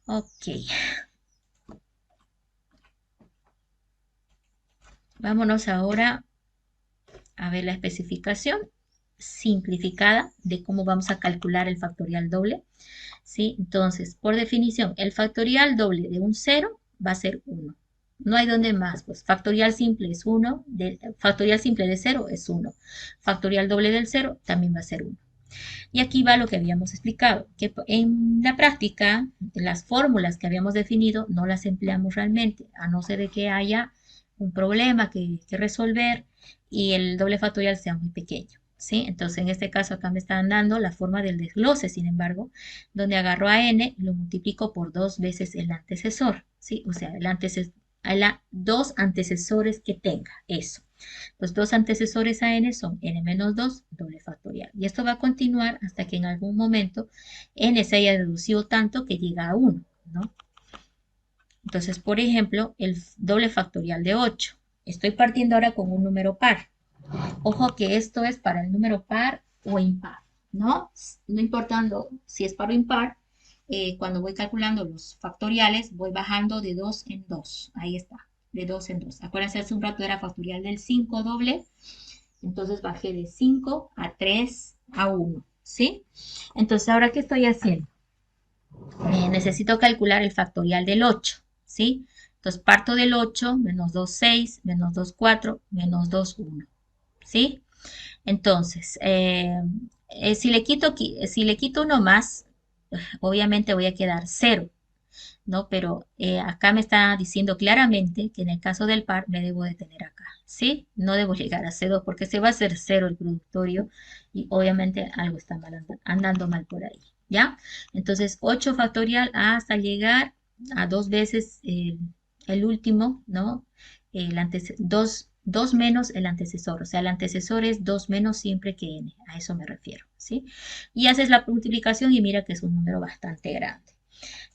Ok. Vámonos ahora a ver la especificación simplificada de cómo vamos a calcular el factorial doble, ¿sí? Entonces, por definición, el factorial doble de un 0 va a ser 1. No hay donde más, pues factorial simple es 1, factorial simple de 0 es 1, factorial doble del 0 también va a ser 1. Y aquí va lo que habíamos explicado, que en la práctica las fórmulas que habíamos definido no las empleamos realmente, a no ser de que haya un problema que resolver y el doble factorial sea muy pequeño, ¿sí? Entonces en este caso acá me están dando la forma del desglose, sin embargo, donde agarro a n, lo multiplico por 2 veces el antecesor, ¿sí? O sea, dos antecesores que tenga, eso. Los dos antecesores a n son n menos 2, doble factorial. Y esto va a continuar hasta que en algún momento n se haya reducido tanto que llega a 1, ¿no? Entonces, por ejemplo, el doble factorial de 8. Estoy partiendo ahora con un número par. Ojo que esto es para el número par o impar, ¿no? No importando si es par o impar, cuando voy calculando los factoriales, voy bajando de 2 en 2. Ahí está, de 2 en 2. Acuérdense, hace un rato era factorial del 5 doble, entonces bajé de 5 a 3 a 1, ¿sí? Entonces, ¿ahora qué estoy haciendo? Necesito calcular el factorial del 8, ¿sí? Entonces, parto del 8, menos 2, 6, menos 2, 4, menos 2, 1, ¿sí? Entonces, si le quito uno más, obviamente voy a quedar 0, ¿no? Pero acá me está diciendo claramente que en el caso del par me debo detener acá, ¿sí? No debo llegar a 0 porque se va a hacer 0 el productorio y obviamente algo está andando mal por ahí, ¿ya? Entonces, 8 factorial hasta llegar a 2 veces el último, ¿no? El 2 menos el antecesor, o sea, el antecesor es 2 menos siempre que n, a eso me refiero, ¿sí? Y haces la multiplicación y mira que es un número bastante grande.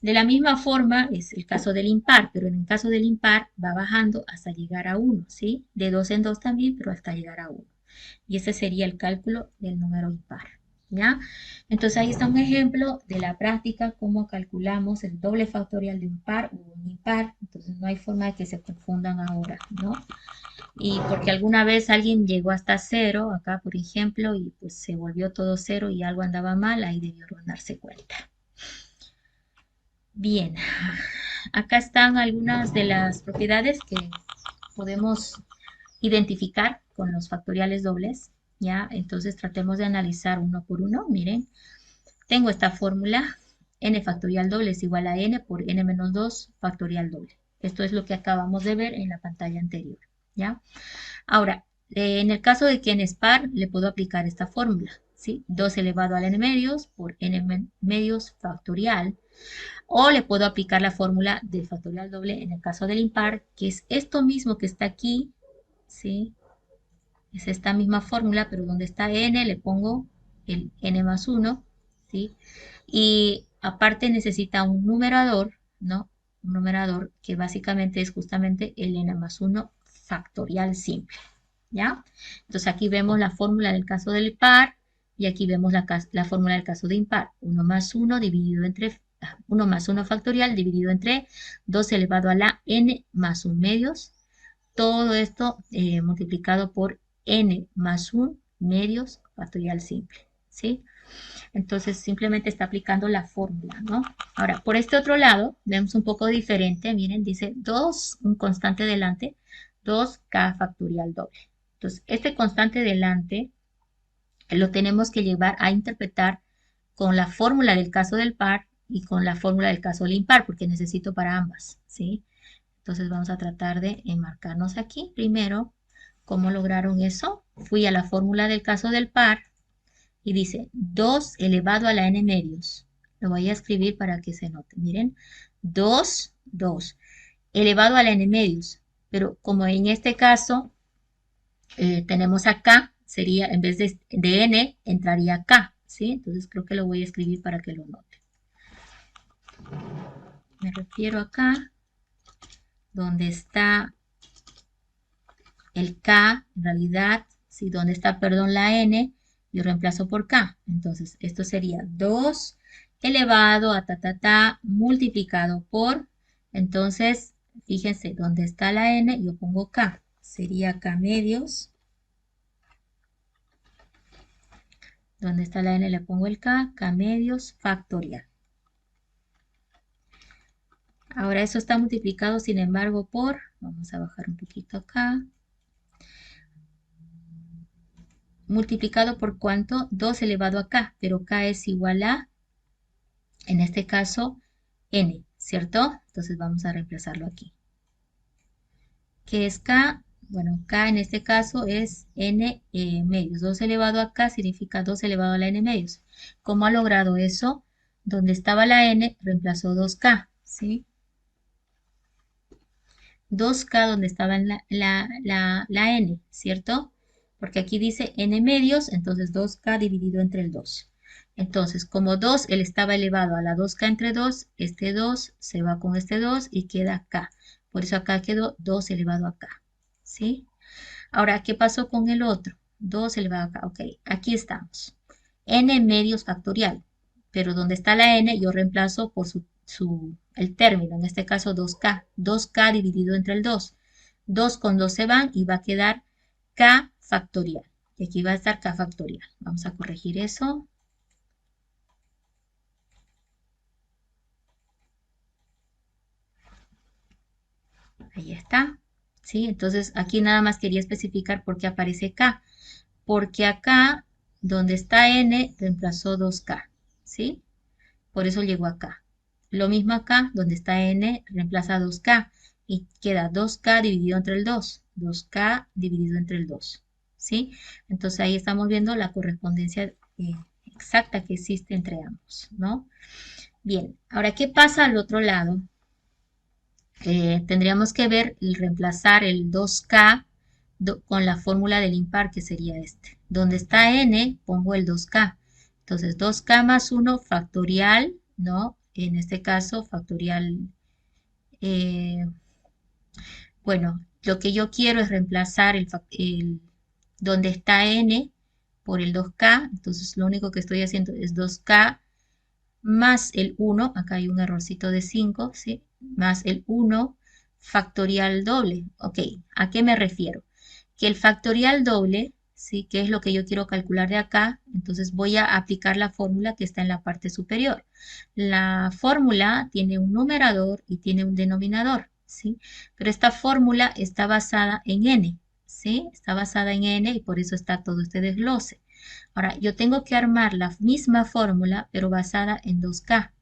De la misma forma es el caso del impar, pero en el caso del impar va bajando hasta llegar a 1, ¿sí? De 2 en 2 también, pero hasta llegar a 1. Y ese sería el cálculo del número impar, ¿ya? Entonces ahí está un ejemplo de la práctica, cómo calculamos el doble factorial de un par o un impar. Entonces no hay forma de que se confundan ahora, ¿no? Y porque alguna vez alguien llegó hasta 0, acá por ejemplo, y pues se volvió todo 0 y algo andaba mal, ahí debió darse cuenta. Bien, acá están algunas de las propiedades que podemos identificar con los factoriales dobles, ¿ya? Entonces tratemos de analizar uno por uno. Miren, tengo esta fórmula, n factorial doble es igual a n por n menos 2 factorial doble. Esto es lo que acabamos de ver en la pantalla anterior, ¿ya? Ahora, en el caso de que n es par, le puedo aplicar esta fórmula, ¿sí? 2 elevado al n medios por n medios factorial. O le puedo aplicar la fórmula del factorial doble en el caso del impar, que es esto mismo que está aquí, ¿sí? Es esta misma fórmula, pero donde está n le pongo el n más 1, ¿sí? Y aparte necesita un numerador, ¿no? Un numerador que básicamente es justamente el n más 1 factorial simple, ¿ya? Entonces aquí vemos la fórmula del caso del par y aquí vemos la fórmula del caso de impar. 1 más 1 dividido entre 1 más 1 factorial dividido entre 2 elevado a la n más 1 medios. Todo esto multiplicado por n más 1 medios factorial simple, ¿sí? Entonces simplemente está aplicando la fórmula, ¿no? Ahora, por este otro lado, vemos un poco diferente. Miren, dice 2, un constante delante, 2k factorial doble. Entonces, este constante delante lo tenemos que llevar a interpretar con la fórmula del caso del par y con la fórmula del caso del impar, porque necesito para ambas, ¿sí? Entonces vamos a tratar de enmarcarnos aquí. Primero, ¿cómo lograron eso? Fui a la fórmula del caso del par y dice 2 elevado a la n medios. Lo voy a escribir para que se note. Miren, 2 elevado a la n medios. Pero como en este caso tenemos acá, sería en vez de n, entraría acá, ¿sí? Entonces creo que lo voy a escribir para que lo note. Me refiero acá, donde está el k, en realidad, ¿sí? Donde está, perdón, la n, yo reemplazo por k. Entonces, esto sería 2 elevado a multiplicado por, entonces, fíjense, donde está la n, yo pongo k. Sería k medios. Donde está la n le pongo el k medios factorial. Ahora eso está multiplicado, sin embargo, por, vamos a bajar un poquito acá, multiplicado por cuánto, 2 elevado a k, pero k es igual a, en este caso, n, ¿cierto? Entonces vamos a reemplazarlo aquí. ¿Qué es k? Bueno, k en este caso es n medios. 2 elevado a k significa 2 elevado a la n medios. ¿Cómo ha logrado eso? Donde estaba la n, reemplazó 2k, ¿sí? 2k donde estaba en la n, ¿cierto? Porque aquí dice n medios, entonces 2k dividido entre el 2. Entonces, como 2, él estaba elevado a la 2k entre 2, este 2 se va con este 2 y queda k. Por eso acá quedó 2 elevado a k, ¿sí? Ahora, ¿qué pasó con el otro? 2 elevado a k, ok, aquí estamos. N medios factorial, pero donde está la n yo reemplazo por el término, en este caso 2k. 2k dividido entre el 2. 2 con 2 se van y va a quedar k factorial. Y aquí va a estar k factorial. Vamos a corregir eso. Ahí está. ¿Sí? Entonces aquí nada más quería especificar por qué aparece k. Porque acá, donde está n, reemplazó 2k. ¿Sí? Por eso llegó acá. Lo mismo acá, donde está n, reemplaza 2k y queda 2k dividido entre el 2. 2k dividido entre el 2. ¿Sí? Entonces ahí estamos viendo la correspondencia exacta que existe entre ambos, ¿no? Bien, ahora, ¿qué pasa al otro lado? Tendríamos que ver y reemplazar el 2k con la fórmula del impar, que sería este. Donde está n, pongo el 2k. Entonces, 2k más 1 factorial, ¿no? En este caso, factorial, eh, bueno, lo que yo quiero es reemplazar donde está n por el 2k. Entonces, lo único que estoy haciendo es 2k más el 1, acá hay un errorcito de 5, ¿sí? Más el 1 factorial doble. Ok, ¿a qué me refiero? Que el factorial doble, ¿sí? Que es lo que yo quiero calcular de acá, entonces voy a aplicar la fórmula que está en la parte superior. La fórmula tiene un numerador y tiene un denominador, ¿sí? Pero esta fórmula está basada en n, ¿sí? Está basada en n y por eso está todo este desglose. Ahora, yo tengo que armar la misma fórmula, pero basada en 2k.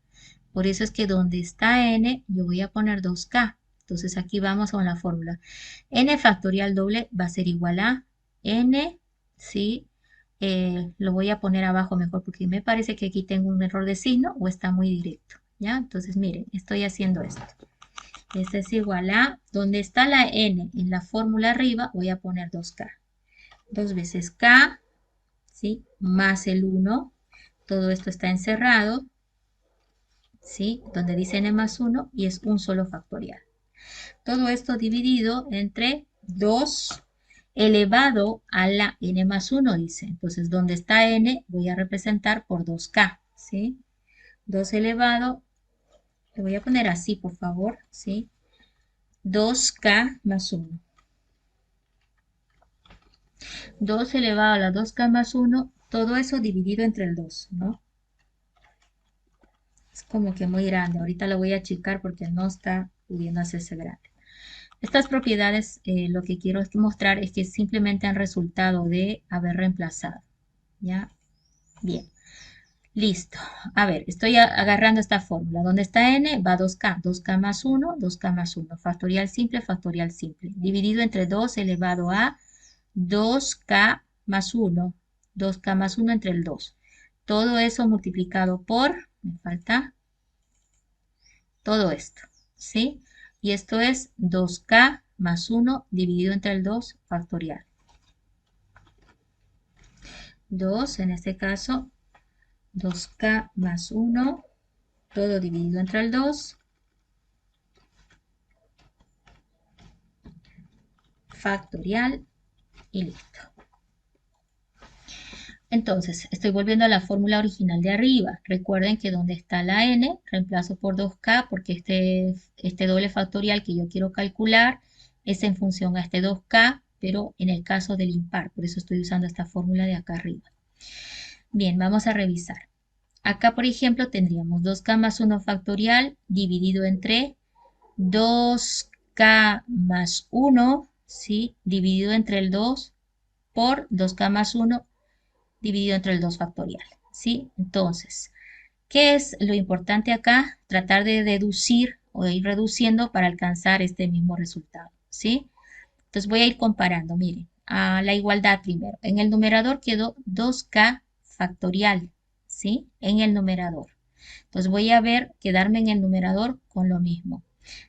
Por eso es que donde está n, yo voy a poner 2k. Entonces aquí vamos con la fórmula. N factorial doble va a ser igual a n, ¿sí? Lo voy a poner abajo mejor porque me parece que aquí tengo un error de signo o está muy directo, ¿ya? Entonces miren, estoy haciendo esto. Este es igual a, donde está la n en la fórmula arriba, voy a poner 2k. 2 veces k, ¿sí? Más el 1. Todo esto está encerrado, ¿sí? Donde dice n más 1 y es un solo factorial. Todo esto dividido entre 2 elevado a la n más 1, dice. Entonces, donde está n, voy a representar por 2k, ¿sí? 2 elevado, le voy a poner así, por favor, ¿sí? 2k más 1. 2 elevado a la 2k más 1, todo eso dividido entre el 2, ¿no? Es como que muy grande. Ahorita lo voy a achicar porque no está pudiendo hacerse grande. Estas propiedades, lo que quiero mostrar es que simplemente han resultado de haber reemplazado. ¿Ya? Bien. Listo. A ver, estoy agarrando esta fórmula. Donde está n va 2k. 2k más 1, 2k más 1. Factorial simple, factorial simple. Dividido entre 2 elevado a 2k más 1. 2k más 1 entre el 2. Todo eso multiplicado por, me falta todo esto, ¿sí? Y esto es 2k más 1 dividido entre el 2 factorial. 2, en este caso, 2k más 1, todo dividido entre el 2, factorial y listo. Entonces, estoy volviendo a la fórmula original de arriba. Recuerden que donde está la n, reemplazo por 2k porque este doble factorial que yo quiero calcular es en función a este 2k, pero en el caso del impar. Por eso estoy usando esta fórmula de acá arriba. Bien, vamos a revisar. Acá, por ejemplo, tendríamos 2k más 1 factorial dividido entre 2k más 1, ¿sí? Dividido entre el 2 por 2k más 1 dividido entre el 2 factorial, ¿sí? Entonces, ¿qué es lo importante acá? Tratar de deducir o de ir reduciendo para alcanzar este mismo resultado, ¿sí? Entonces voy a ir comparando, miren, a la igualdad primero. En el numerador quedó 2k factorial, ¿sí? En el numerador. Entonces voy a ver, quedarme en el numerador con lo mismo.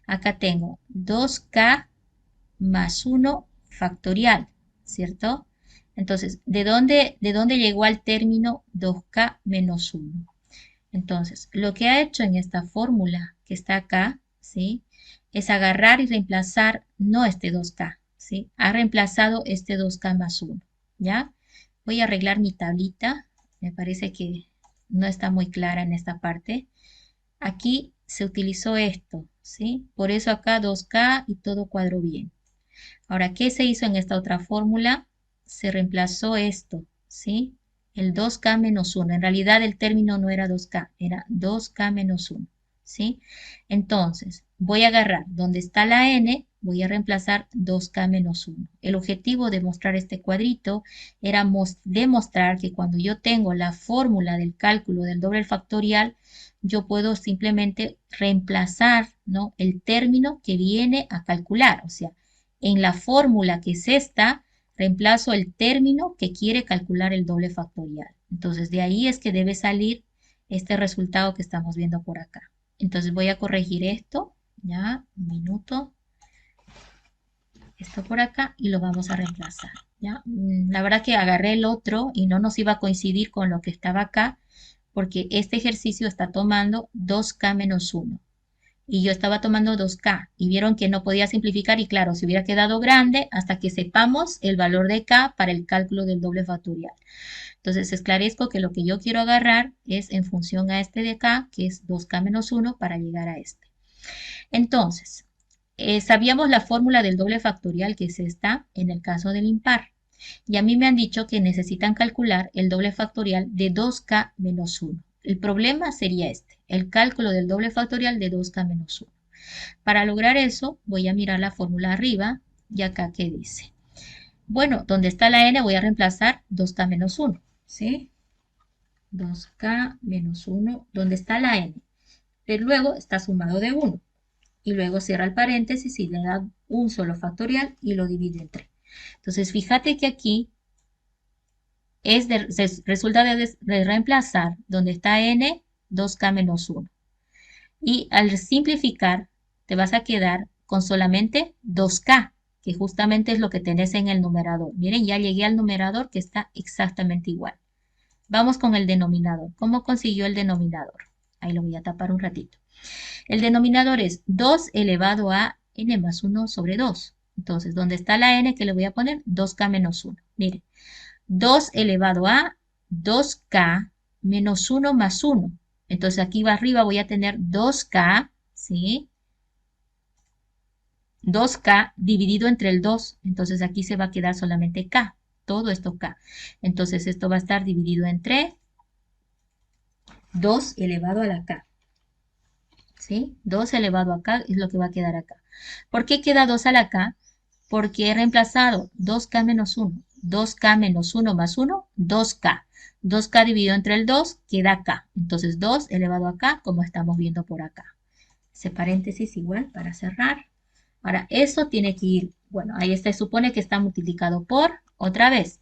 Acá tengo 2k más 1 factorial, ¿cierto? Entonces, ¿de dónde llegó al término 2k menos 1? Entonces, lo que ha hecho en esta fórmula que está acá, ¿sí? Es agarrar y reemplazar, no este 2k, ¿sí? Ha reemplazado este 2k más 1, ¿ya? Voy a arreglar mi tablita, me parece que no está muy clara en esta parte. Aquí se utilizó esto, ¿sí? Por eso acá 2k y todo cuadró bien. Ahora, ¿qué se hizo en esta otra fórmula? Se reemplazó esto, ¿sí? El 2k menos 1. En realidad el término no era 2k, era 2k menos 1, ¿sí? Entonces, voy a agarrar donde está la n, voy a reemplazar 2k menos 1. El objetivo de mostrar este cuadrito era demostrar que cuando yo tengo la fórmula del cálculo del doble factorial, yo puedo simplemente reemplazar, ¿no? El término que viene a calcular, o sea, en la fórmula que es esta, reemplazo el término que quiere calcular el doble factorial. Entonces, de ahí es que debe salir este resultado que estamos viendo por acá. Entonces, voy a corregir esto, ya, un minuto. Esto por acá y lo vamos a reemplazar, ¿ya? La verdad que agarré el otro y no nos iba a coincidir con lo que estaba acá, porque este ejercicio está tomando 2k menos 1 y yo estaba tomando 2k y vieron que no podía simplificar y claro, se hubiera quedado grande hasta que sepamos el valor de k para el cálculo del doble factorial. Entonces esclarezco que lo que yo quiero agarrar es en función a este de k, que es 2k menos 1 para llegar a este. Entonces, sabíamos la fórmula del doble factorial que es esta en el caso del impar. Y a mí me han dicho que necesitan calcular el doble factorial de 2k menos 1. El problema sería este, el cálculo del doble factorial de 2k menos 1. Para lograr eso, voy a mirar la fórmula arriba y acá ¿qué dice? Bueno, donde está la n voy a reemplazar 2k menos 1, ¿sí? 2k menos 1, donde está la n. Pero luego está sumado de 1. Y luego cierra el paréntesis y le da un solo factorial y lo divide entre. Entonces, fíjate que aquí resulta de reemplazar donde está n, 2k menos 1. Y al simplificar, te vas a quedar con solamente 2K, que justamente es lo que tenés en el numerador. Miren, ya llegué al numerador que está exactamente igual. Vamos con el denominador. ¿Cómo consiguió el denominador? Ahí lo voy a tapar un ratito. El denominador es 2 elevado a n más 1 sobre 2. Entonces, ¿dónde está la n? Que le voy a poner 2k menos 1. Miren, 2 elevado a 2k menos 1 más 1. Entonces, aquí va arriba voy a tener 2k, ¿sí? 2k dividido entre el 2. Entonces, aquí se va a quedar solamente k. Todo esto k. Entonces, esto va a estar dividido entre 2 elevado a la k. ¿Sí? 2 elevado a k es lo que va a quedar acá. ¿Por qué queda 2 a la k? Porque he reemplazado 2k menos 1. 2k menos 1 más 1, 2k. 2k dividido entre el 2 queda k. Entonces 2 elevado a k como estamos viendo por acá. Ese paréntesis igual para cerrar. Ahora, eso tiene que ir, bueno, ahí se supone que está multiplicado por, otra vez,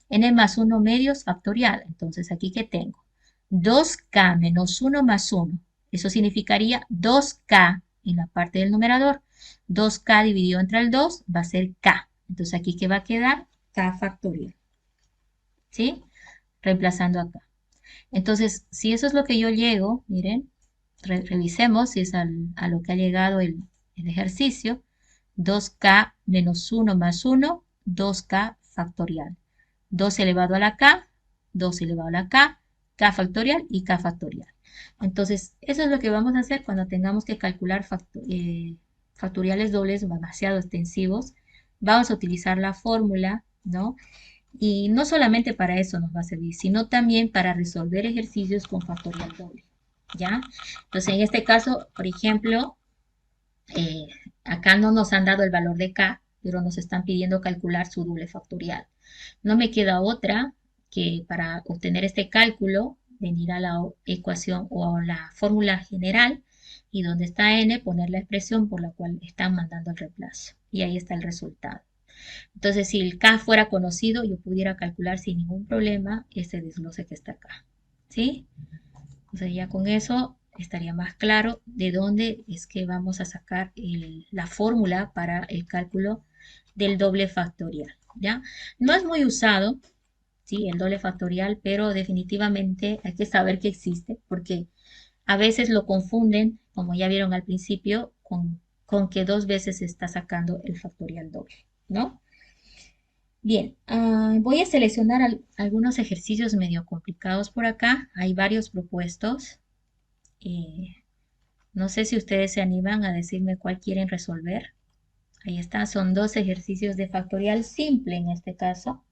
n más 1 medios factorial. Entonces, aquí que tengo 2k menos 1 más 1. Eso significaría 2k en la parte del numerador. 2k dividido entre el 2 va a ser k. Entonces, aquí que va a quedar k factorial. ¿Sí? Reemplazando acá. Entonces, si eso es lo que yo llego, miren, revisemos si es a lo que ha llegado el ejercicio. 2k menos 1 más 1, 2k factorial. 2 elevado a la k, 2 elevado a la k factorial y k factorial. Entonces, eso es lo que vamos a hacer cuando tengamos que calcular factoriales dobles demasiado extensivos. Vamos a utilizar la fórmula, ¿no? Y no solamente para eso nos va a servir, sino también para resolver ejercicios con factorial doble, ¿ya? Entonces, en este caso, por ejemplo, eh, acá no nos han dado el valor de k, pero nos están pidiendo calcular su doble factorial. No me queda otra que para obtener este cálculo, venir a la ecuación o a la fórmula general y donde está n, poner la expresión por la cual están mandando el reemplazo. Y ahí está el resultado. Entonces, si el K fuera conocido, yo pudiera calcular sin ningún problema ese desglose que está acá. ¿Sí? Entonces, ya con eso estaría más claro de dónde es que vamos a sacar la fórmula para el cálculo del doble factorial. ¿Ya? No es muy usado, ¿sí? El doble factorial, pero definitivamente hay que saber que existe porque a veces lo confunden, como ya vieron al principio, con que dos veces se está sacando el factorial doble, ¿no? Bien, voy a seleccionar algunos ejercicios medio complicados por acá. Hay varios propuestos. Eh, no sé si ustedes se animan a decirme cuál quieren resolver. Ahí está, son dos ejercicios de factorial simple en este caso.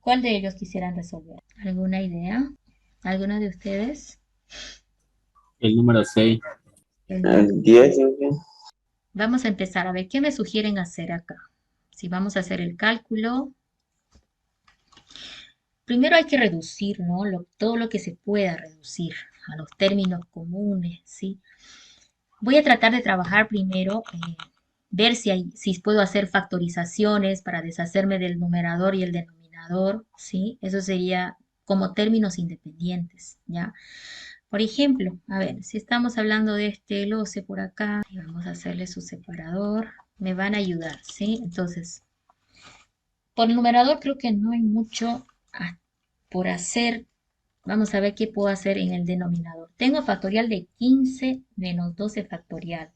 ¿Cuál de ellos quisieran resolver? ¿Alguna idea? ¿Alguno de ustedes? El número 6. El El número 10, Vamos a empezar a ver qué me sugieren hacer acá. Si vamos a hacer el cálculo, primero hay que reducir, ¿no? Todo lo que se pueda reducir a los términos comunes, ¿sí? Voy a tratar de trabajar primero, ver si puedo hacer factorizaciones para deshacerme del numerador y el denominador, ¿sí? Eso sería como términos independientes, ¿ya? Por ejemplo, a ver, si estamos hablando de este loce por acá, y vamos a hacerle su separador, me van a ayudar, ¿sí? Entonces, por el numerador creo que no hay mucho por hacer. Vamos a ver qué puedo hacer en el denominador. Tengo factorial de 15 menos 12 factorial.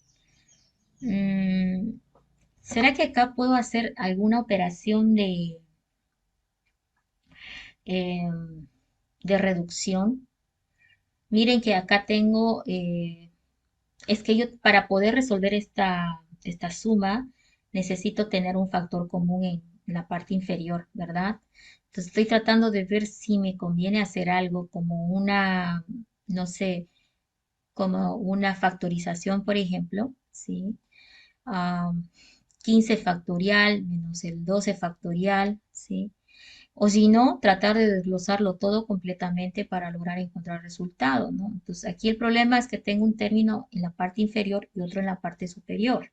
Mm, ¿Será que acá puedo hacer alguna operación em, de reducción? Miren que acá tengo, es que yo para poder resolver esta suma necesito tener un factor común en la parte inferior, ¿verdad? Entonces estoy tratando de ver si me conviene hacer algo como una, no sé, como una factorización, por ejemplo, ¿sí? Ah, 15 factorial menos el 12 factorial, ¿sí? O si no, tratar de desglosarlo todo completamente para lograr encontrar resultado, ¿no? Entonces, aquí el problema es que tengo un término en la parte inferior y otro en la parte superior.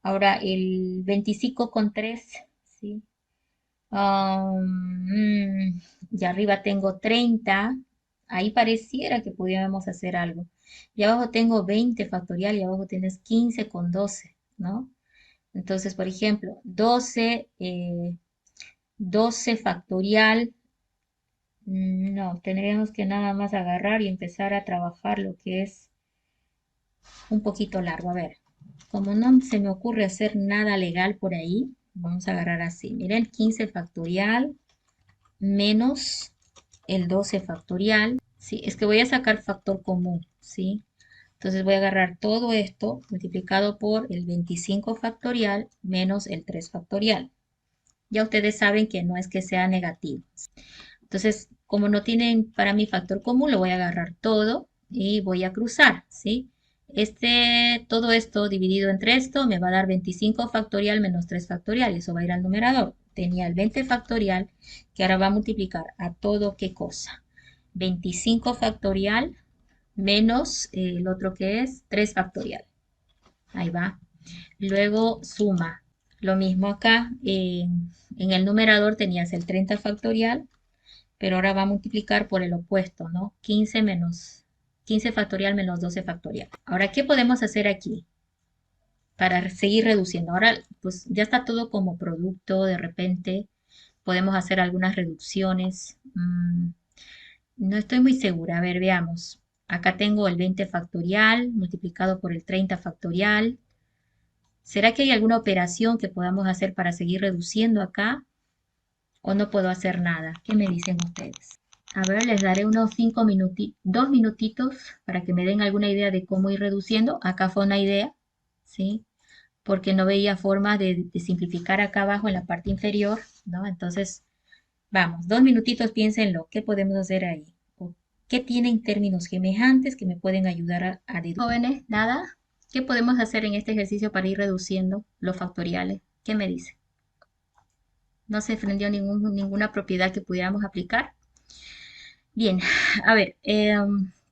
Ahora, el 25,3, ¿sí? Y arriba tengo 30. Ahí pareciera que pudiéramos hacer algo. Y abajo tengo 20 factorial y abajo tienes 15 con 12, ¿no? Entonces, por ejemplo, 12 factorial, no, tendríamos que nada más agarrar y empezar a trabajar lo que es un poquito largo. A ver, como no se me ocurre hacer nada legal por ahí, vamos a agarrar así. Miren, 15 factorial menos el 12 factorial. Sí, es que voy a sacar factor común, ¿sí? Entonces voy a agarrar todo esto multiplicado por el 25 factorial menos el 3 factorial. Ya ustedes saben que no es que sea negativo. Entonces, como no tienen para mí factor común, lo voy a agarrar todo y voy a cruzar, ¿sí? Todo esto dividido entre esto me va a dar 25 factorial menos 3 factorial. Eso va a ir al numerador. Tenía el 20 factorial que ahora va a multiplicar a todo, ¿qué cosa? 25 factorial menos el otro que es 3 factorial. Ahí va. Luego suma. Lo mismo acá. En el numerador tenías el 30 factorial, pero ahora va a multiplicar por el opuesto, ¿no? 15 factorial menos 12 factorial. Ahora, ¿qué podemos hacer aquí para seguir reduciendo? Ahora, pues ya está todo como producto, de repente podemos hacer algunas reducciones. No estoy muy segura. A ver, veamos. Acá tengo el 20 factorial multiplicado por el 30 factorial. ¿Será que hay alguna operación que podamos hacer para seguir reduciendo acá? ¿O no puedo hacer nada? ¿Qué me dicen ustedes? A ver, les daré unos 2 minutitos para que me den alguna idea de cómo ir reduciendo. Acá fue una idea, ¿sí? Porque no veía forma de simplificar acá abajo en la parte inferior, ¿no? Entonces, vamos, 2 minutitos, piénsenlo. ¿Qué podemos hacer ahí? ¿O qué tienen términos semejantes que me pueden ayudar a deducir? Jóvenes, nada. ¿Qué podemos hacer en este ejercicio para ir reduciendo los factoriales? ¿Qué me dicen? ¿No se prendió ninguna propiedad que pudiéramos aplicar? Bien, a ver,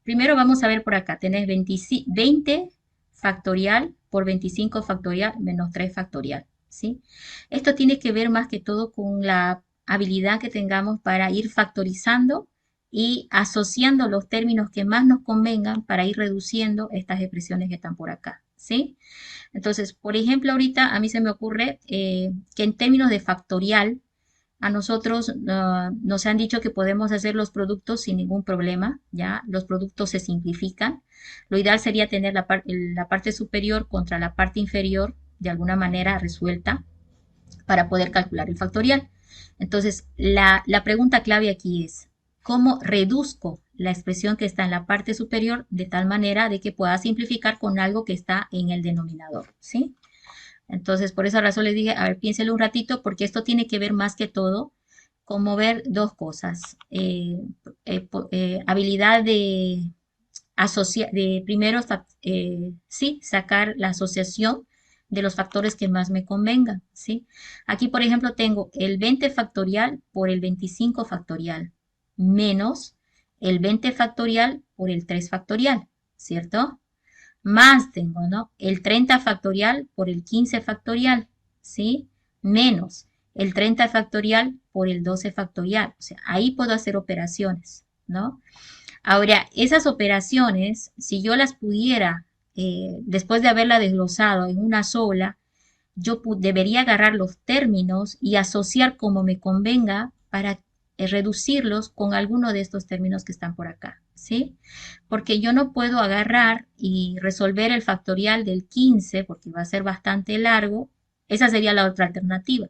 primero vamos a ver por acá. Tenés 20 factorial por 25 factorial menos 3 factorial, ¿sí? Esto tiene que ver más que todo con la habilidad que tengamos para ir factorizando y asociando los términos que más nos convengan para ir reduciendo estas expresiones que están por acá, ¿sí? Entonces, por ejemplo, ahorita a mí se me ocurre que en términos de factorial, a nosotros nos han dicho que podemos hacer los productos sin ningún problema, ¿ya? Los productos se simplifican. Lo ideal sería tener la parte superior contra la parte inferior de alguna manera resuelta para poder calcular el factorial. Entonces, la pregunta clave aquí es, ¿cómo reduzco la expresión que está en la parte superior de tal manera de que pueda simplificar con algo que está en el denominador, ¿sí? Entonces, por esa razón les dije, a ver, piénselo un ratito, porque esto tiene que ver más que todo con mover dos cosas. Habilidad de primero, sí, sacar la asociación de los factores que más me convengan, ¿sí? Aquí, por ejemplo, tengo el 20 factorial por el 25 factorial, menos el 20 factorial por el 3 factorial, ¿cierto? Más tengo, ¿no? El 30 factorial por el 15 factorial, ¿sí? Menos el 30 factorial por el 12 factorial. O sea, ahí puedo hacer operaciones, ¿no? Ahora, esas operaciones, si yo las pudiera, después de haberla desglosado en una sola, yo debería agarrar los términos y asociar como me convenga para reducirlos con alguno de estos términos que están por acá, ¿sí? Porque yo no puedo agarrar y resolver el factorial del 15 porque va a ser bastante largo. Esa sería la otra alternativa.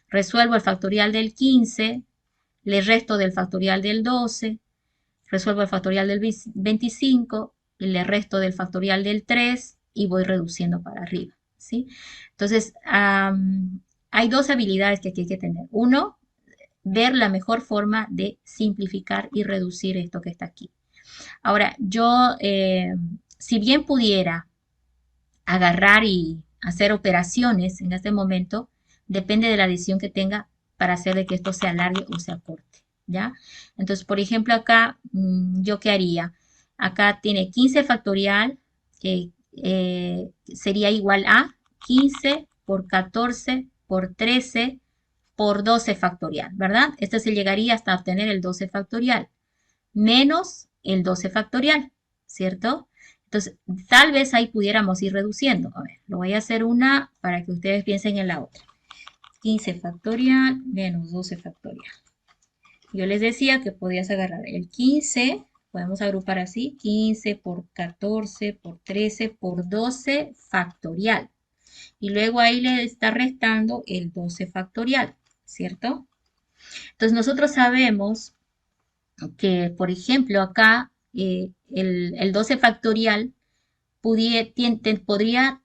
Resuelvo el factorial del 15, le resto del factorial del 12, resuelvo el factorial del 25, le resto del factorial del 3 y voy reduciendo para arriba, ¿sí? Entonces, hay dos habilidades que aquí hay que tener. Uno, ver la mejor forma de simplificar y reducir esto que está aquí. Ahora, yo, si bien pudiera agarrar y hacer operaciones en este momento, depende de la decisión que tenga para hacer de que esto sea largo o sea corte, ¿ya? Entonces, por ejemplo, acá, ¿yo qué haría? Acá tiene 15 factorial, que sería igual a 15 por 14 por 13 por 12 factorial, ¿verdad? Esto se llegaría hasta obtener el 12 factorial, menos el 12 factorial, ¿cierto? Entonces, tal vez ahí pudiéramos ir reduciendo. A ver, lo voy a hacer una para que ustedes piensen en la otra. 15 factorial menos 12 factorial. Yo les decía que podías agarrar el 15, podemos agrupar así, 15 por 14 por 13 por 12 factorial. Y luego ahí le está restando el 12 factorial, ¿cierto? Entonces nosotros sabemos que, por ejemplo, acá el 12 factorial podría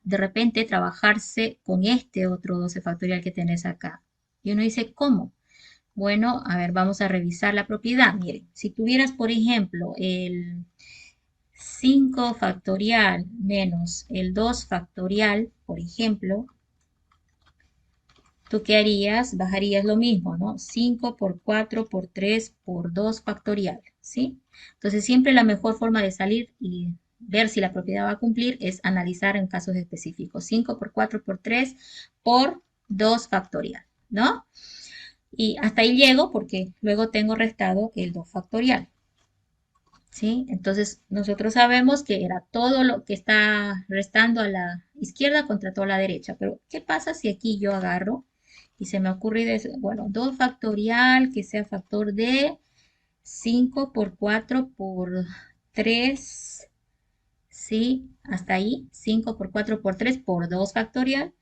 de repente trabajarse con este otro 12 factorial que tenés acá. Y uno dice, ¿cómo? Bueno, a ver, vamos a revisar la propiedad. Miren, si tuvieras, por ejemplo, el 5 factorial menos el 2 factorial, por ejemplo, ¿tú qué harías? Bajarías lo mismo, ¿no? 5 por 4 por 3 por 2 factorial, ¿sí? Entonces, siempre la mejor forma de salir y ver si la propiedad va a cumplir es analizar en casos específicos. 5 por 4 por 3 por 2 factorial, ¿no? Y hasta ahí llego porque luego tengo restado el 2 factorial. ¿Sí? Entonces nosotros sabemos que era todo lo que está restando a la izquierda contra toda la derecha. Pero ¿qué pasa si aquí yo agarro y se me ocurre, bueno, 2 factorial que sea factor de 5 por 4 por 3, ¿sí? Hasta ahí, 5 por 4 por 3 por 2 factorial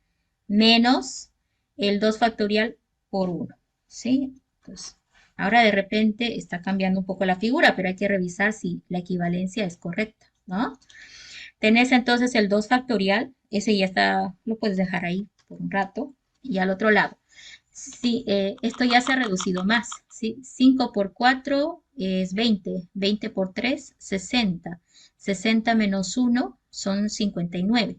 menos el 2 factorial por 1, ¿sí? Entonces, ahora de repente está cambiando un poco la figura, pero hay que revisar si la equivalencia es correcta, ¿no? Tenés entonces el 2 factorial, ese ya está, lo puedes dejar ahí por un rato, y al otro lado. Sí, esto ya se ha reducido más, ¿sí? 5 por 4 es 20, 20 por 3, 60, 60 menos 1 son 59.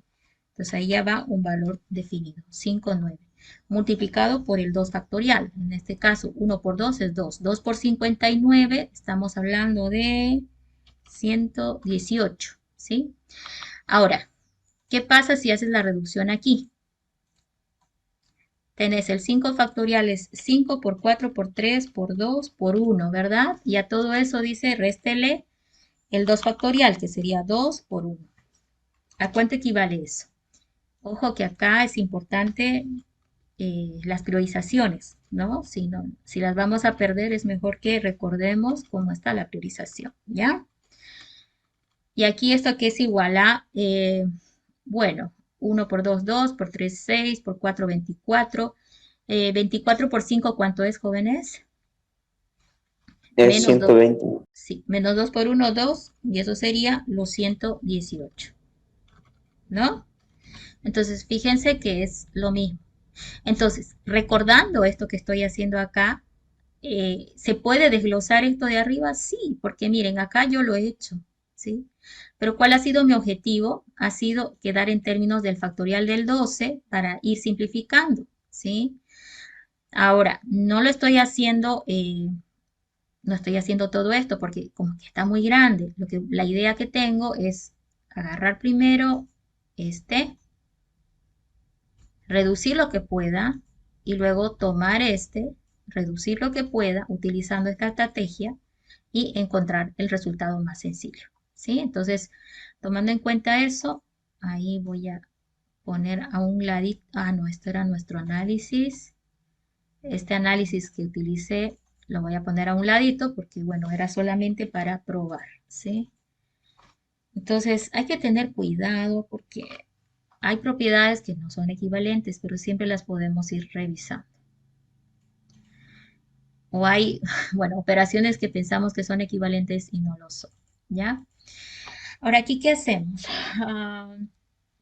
Entonces ahí ya va un valor definido, 59, multiplicado por el 2 factorial. En este caso, 1 por 2 es 2. 2 por 59, estamos hablando de 118, ¿sí? Ahora, ¿qué pasa si haces la reducción aquí? Tenés el 5 factorial es 5 por 4 por 3 por 2 por 1, ¿verdad? Y a todo eso dice, réstele el 2 factorial, que sería 2 por 1. ¿A cuánto equivale eso? Ojo que acá es importante las priorizaciones, ¿no? Si las vamos a perder, es mejor que recordemos cómo está la priorización, ¿ya? Y aquí esto que es igual a, bueno, 1 por 2, 2, por 3, 6, por 4, 24. 24 por 5, ¿cuánto es, jóvenes? Es Menos 2, 120. sí, menos 2 por 1, 2, y eso sería los 118, ¿no? Entonces, fíjense que es lo mismo. Entonces, recordando esto que estoy haciendo acá, ¿se puede desglosar esto de arriba? Sí, porque miren, acá yo lo he hecho, ¿sí? Pero ¿cuál ha sido mi objetivo? Ha sido quedar en términos del factorial del 12 para ir simplificando, ¿sí? Ahora, no lo estoy haciendo, no estoy haciendo todo esto porque como que está muy grande. La idea que tengo es agarrar primero este, reducir lo que pueda y luego tomar este, reducir lo que pueda utilizando esta estrategia y encontrar el resultado más sencillo. ¿Sí? Entonces, tomando en cuenta eso, ahí voy a poner a un ladito, no, esto era nuestro análisis. Este análisis que utilicé lo voy a poner a un ladito porque, bueno, era solamente para probar, ¿sí? Entonces, hay que tener cuidado porque hay propiedades que no son equivalentes, pero siempre las podemos ir revisando. O hay, bueno, operaciones que pensamos que son equivalentes y no lo son, ¿ya? Ahora, ¿aquí qué hacemos?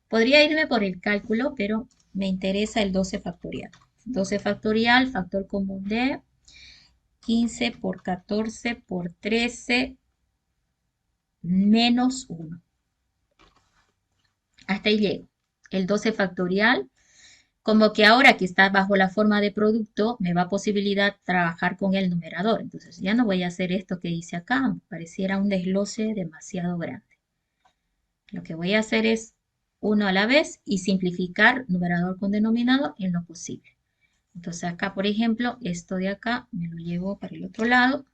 Podría irme por el cálculo, pero me interesa el 12 factorial. 12 factorial, factor común de 15 por 14 por 13 menos 1. Hasta ahí llego. El 12 factorial, como que ahora que está bajo la forma de producto, me va a posibilitar trabajar con el numerador. Entonces ya no voy a hacer esto que hice acá, me pareciera un desglose demasiado grande. Lo que voy a hacer es uno a la vez y simplificar numerador con denominador en lo posible. Entonces acá, por ejemplo, esto de acá me lo llevo para el otro lado.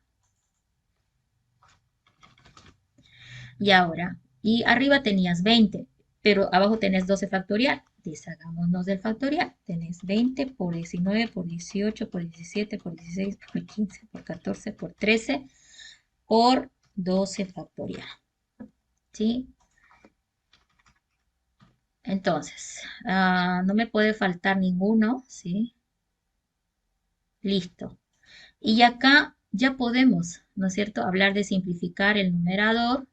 Y ahora, Y arriba tenías 20, pero abajo tenés 12 factorial. Deshagámonos del factorial. Tenés 20 por 19, por 18, por 17, por 16, por 15, por 14, por 13, por 12 factorial. ¿Sí? Entonces, no me puede faltar ninguno, ¿sí? Listo. Y acá ya podemos, ¿no es cierto?, hablar de simplificar el numerador.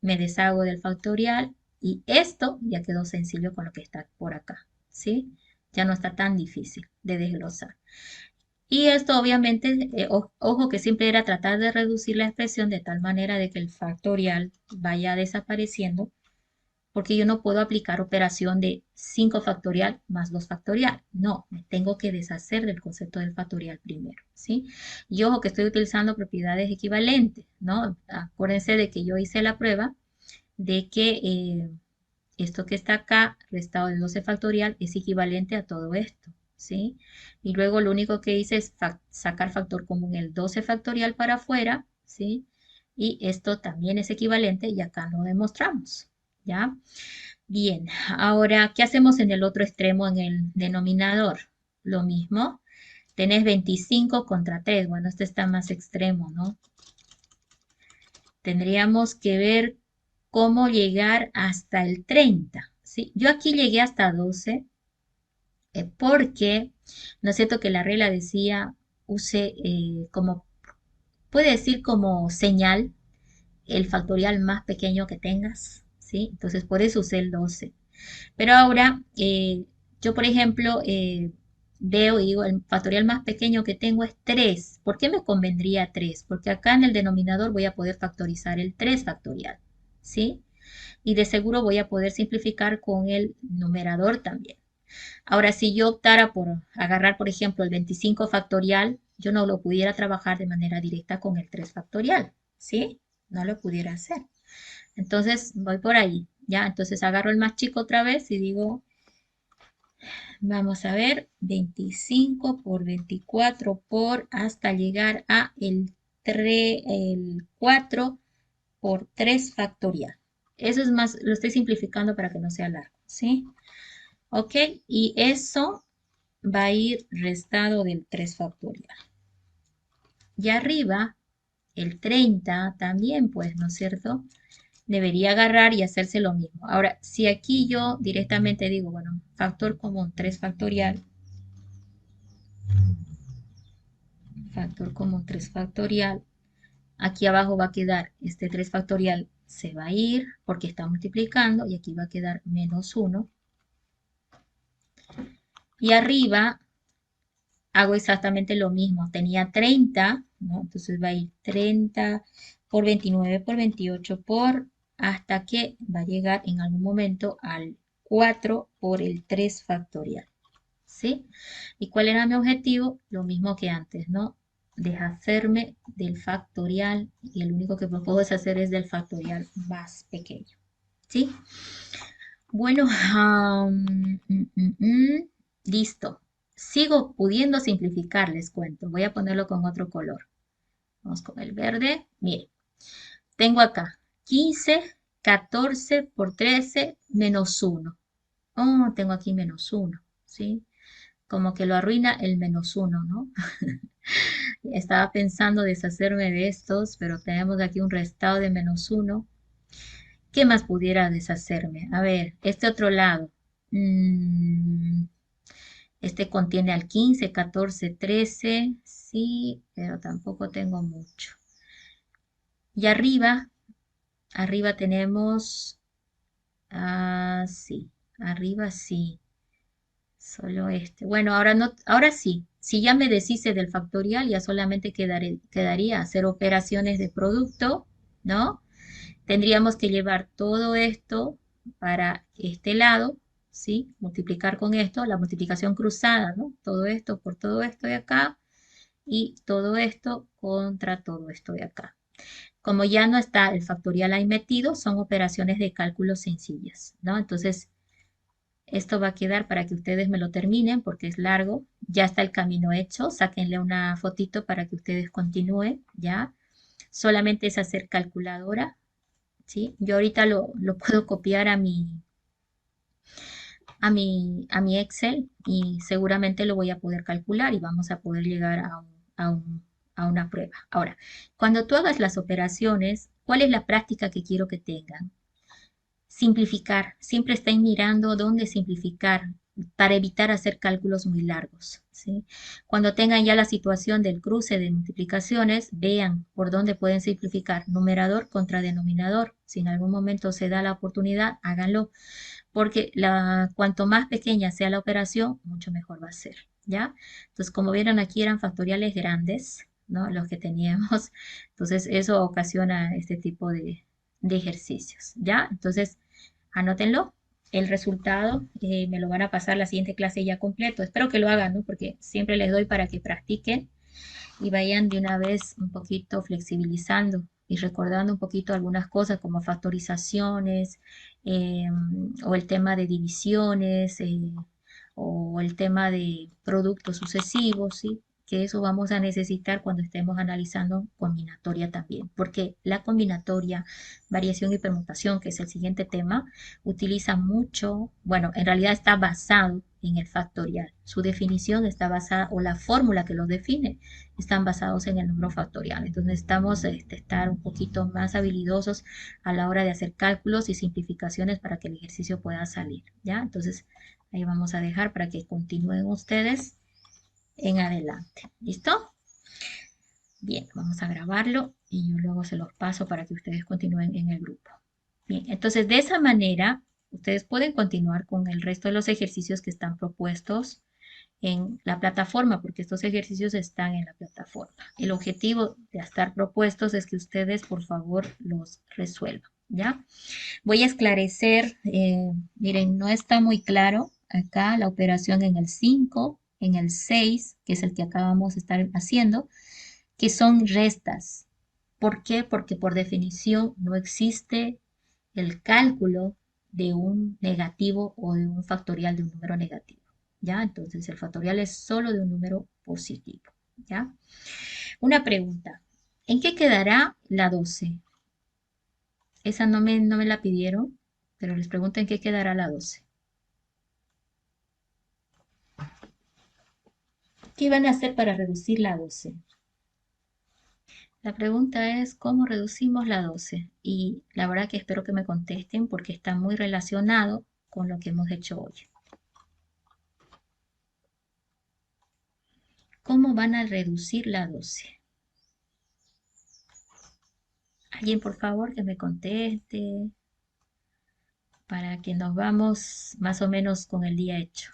Me deshago del factorial y esto ya quedó sencillo con lo que está por acá, ¿sí? Ya no está tan difícil de desglosar. Y esto obviamente, ojo que siempre era tratar de reducir la expresión de tal manera de que el factorial vaya desapareciendo, porque yo no puedo aplicar operación de 5 factorial más 2 factorial. No, me tengo que deshacer del concepto del factorial primero, ¿sí? Y ojo que estoy utilizando propiedades equivalentes, ¿no? Acuérdense de que yo hice la prueba de que esto que está acá, restado del 12 factorial, es equivalente a todo esto, ¿sí? Y luego lo único que hice es sacar factor común el 12 factorial para afuera, ¿sí? Y esto también es equivalente y acá lo demostramos, ¿ya? Bien, ahora, ¿qué hacemos en el otro extremo, en el denominador? Lo mismo, tenés 25 contra 3, bueno, este está más extremo, ¿no? Tendríamos que ver cómo llegar hasta el 30, ¿sí? Yo aquí llegué hasta 12 porque, ¿no es cierto que la regla decía, use como, puede decir como señal el factorial más pequeño que tengas, ¿sí? Entonces por eso usé el 12. Pero ahora, yo por ejemplo, veo y digo, el factorial más pequeño que tengo es 3. ¿Por qué me convendría 3? Porque acá en el denominador voy a poder factorizar el 3 factorial, ¿sí? Y de seguro voy a poder simplificar con el numerador también. Ahora, si yo optara por agarrar, por ejemplo, el 25 factorial, yo no lo pudiera trabajar de manera directa con el 3 factorial, ¿sí? No lo pudiera hacer. Entonces, voy por ahí, ¿ya? Entonces, agarro el más chico otra vez y digo, vamos a ver, 25 por 24 por hasta llegar a el 4 por 3 factorial. Eso es más, lo estoy simplificando para que no sea largo, ¿sí? Ok, y eso va a ir restado del 3 factorial. Y arriba, el 30 también, pues, ¿no es cierto? Debería agarrar y hacerse lo mismo. Ahora, si aquí yo directamente digo, bueno, factor común 3 factorial, factor común 3 factorial, aquí abajo va a quedar este 3 factorial, se va a ir porque está multiplicando y aquí va a quedar menos 1. Y arriba hago exactamente lo mismo. Tenía 30, ¿no? Entonces va a ir 30 por 29 por 28 por hasta que va a llegar en algún momento al 4 por el 3 factorial. ¿Sí? ¿Y cuál era mi objetivo? Lo mismo que antes, ¿no? Deshacerme del factorial y el único que puedo deshacer es del factorial más pequeño. ¿Sí? Bueno, listo. Sigo pudiendo simplificar, les cuento. Voy a ponerlo con otro color. Vamos con el verde. Miren, tengo acá 15, 14 por 13 menos 1. Oh, tengo aquí menos 1, ¿sí? Como que lo arruina el menos 1, ¿no? Estaba pensando deshacerme de estos, pero tenemos aquí un restado de menos 1. ¿Qué más pudiera deshacerme? A ver, este otro lado. Este contiene al 15, 14, 13. Sí, pero tampoco tengo mucho. Y arriba tenemos... sí, arriba sí. Solo este. Bueno, ahora no, ahora sí. Si ya me deshice del factorial, ya solamente quedaría hacer operaciones de producto, ¿no? Tendríamos que llevar todo esto para este lado, ¿sí? Multiplicar con esto, la multiplicación cruzada, ¿no? Todo esto por todo esto de acá y todo esto contra todo esto de acá. Como ya no está el factorial ahí metido, son operaciones de cálculo sencillas, ¿no? Entonces, esto va a quedar para que ustedes me lo terminen porque es largo. Ya está el camino hecho. Sáquenle una fotito para que ustedes continúen, ¿ya? Solamente es hacer calculadora, ¿sí? Yo ahorita lo puedo copiar a mi Excel y seguramente lo voy a poder calcular y vamos a poder llegar a a una prueba. Ahora, cuando tú hagas las operaciones, ¿cuál es la práctica que quiero que tengan? Simplificar. Siempre estén mirando dónde simplificar para evitar hacer cálculos muy largos, ¿sí? Cuando tengan ya la situación del cruce de multiplicaciones, vean por dónde pueden simplificar numerador contra denominador. Si en algún momento se da la oportunidad, háganlo porque cuanto más pequeña sea la operación, mucho mejor va a ser, ¿ya? Entonces, como vieron aquí eran factoriales grandes, ¿no? Los que teníamos. Entonces, eso ocasiona este tipo de ejercicios, ¿ya? Entonces, anótenlo. El resultado me lo van a pasar la siguiente clase ya completo. Espero que lo hagan, ¿no? Porque siempre les doy para que practiquen y vayan de una vez un poquito flexibilizando y recordando un poquito algunas cosas como factorizaciones eh, o el tema de divisiones o el tema de productos sucesivos, ¿sí? Que eso vamos a necesitar cuando estemos analizando combinatoria también, porque la combinatoria, variación y permutación, que es el siguiente tema, utiliza mucho, bueno, en realidad está basado en el factorial. Su definición está basada, o la fórmula que lo define, están basados en el número factorial. Entonces necesitamos estar un poquito más habilidosos a la hora de hacer cálculos y simplificaciones para que el ejercicio pueda salir, ¿ya? Entonces ahí vamos a dejar para que continúen ustedes en adelante. ¿Listo? Bien, vamos a grabarlo y yo luego se los paso para que ustedes continúen en el grupo. Bien, entonces de esa manera ustedes pueden continuar con el resto de los ejercicios que están propuestos en la plataforma, porque estos ejercicios están en la plataforma. El objetivo de estar propuestos es que ustedes, por favor, los resuelvan, ¿ya? Voy a esclarecer, miren, no está muy claro acá la operación en el 5, en el 6, que es el que acabamos de estar haciendo, que son restas. ¿Por qué? Porque por definición no existe el cálculo de un negativo o de un factorial de un número negativo, ¿ya? Entonces el factorial es solo de un número positivo, ¿ya? Una pregunta, ¿en qué quedará la 12? Esa no me la pidieron, pero les pregunto en qué quedará la 12. ¿Qué van a hacer para reducir la 12? La pregunta es cómo reducimos la 12 y la verdad que espero que me contesten porque está muy relacionado con lo que hemos hecho hoy. ¿Cómo van a reducir la 12? Alguien por favor que me conteste para que nos vamos más o menos con el día hecho.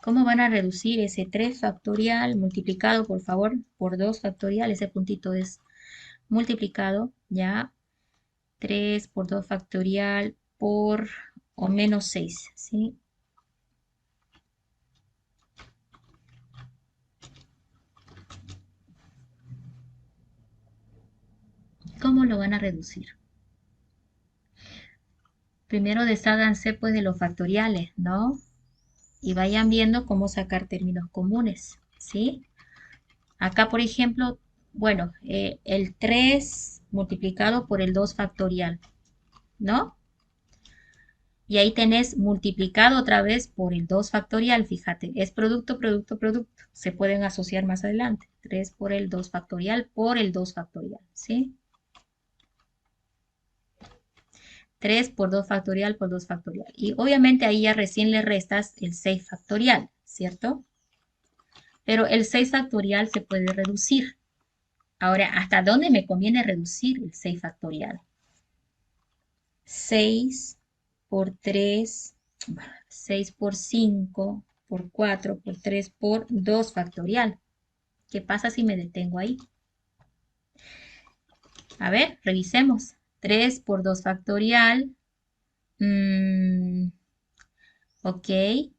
¿Cómo van a reducir ese 3 factorial multiplicado, por favor, por 2 factorial? Ese puntito es multiplicado, ya 3 por 2 factorial por o menos 6, ¿sí? ¿Cómo lo van a reducir? Primero desháganse pues de los factoriales, ¿no? Y vayan viendo cómo sacar términos comunes, ¿sí? Acá, por ejemplo, bueno, el 3 multiplicado por el 2 factorial, ¿no? Y ahí tenés multiplicado otra vez por el 2 factorial, fíjate, es producto, producto, producto. Se pueden asociar más adelante. 3 por el 2 factorial por el 2 factorial, ¿sí? 3 por 2 factorial por 2 factorial. Y obviamente ahí ya recién le restas el 6 factorial, ¿cierto? Pero el 6 factorial se puede reducir. Ahora, ¿hasta dónde me conviene reducir el 6 factorial? 6 por 3, 6 por 5, por 4, por 3, por 2 factorial. ¿Qué pasa si me detengo ahí? A ver, revisemos. 3 por 2 factorial. Ok,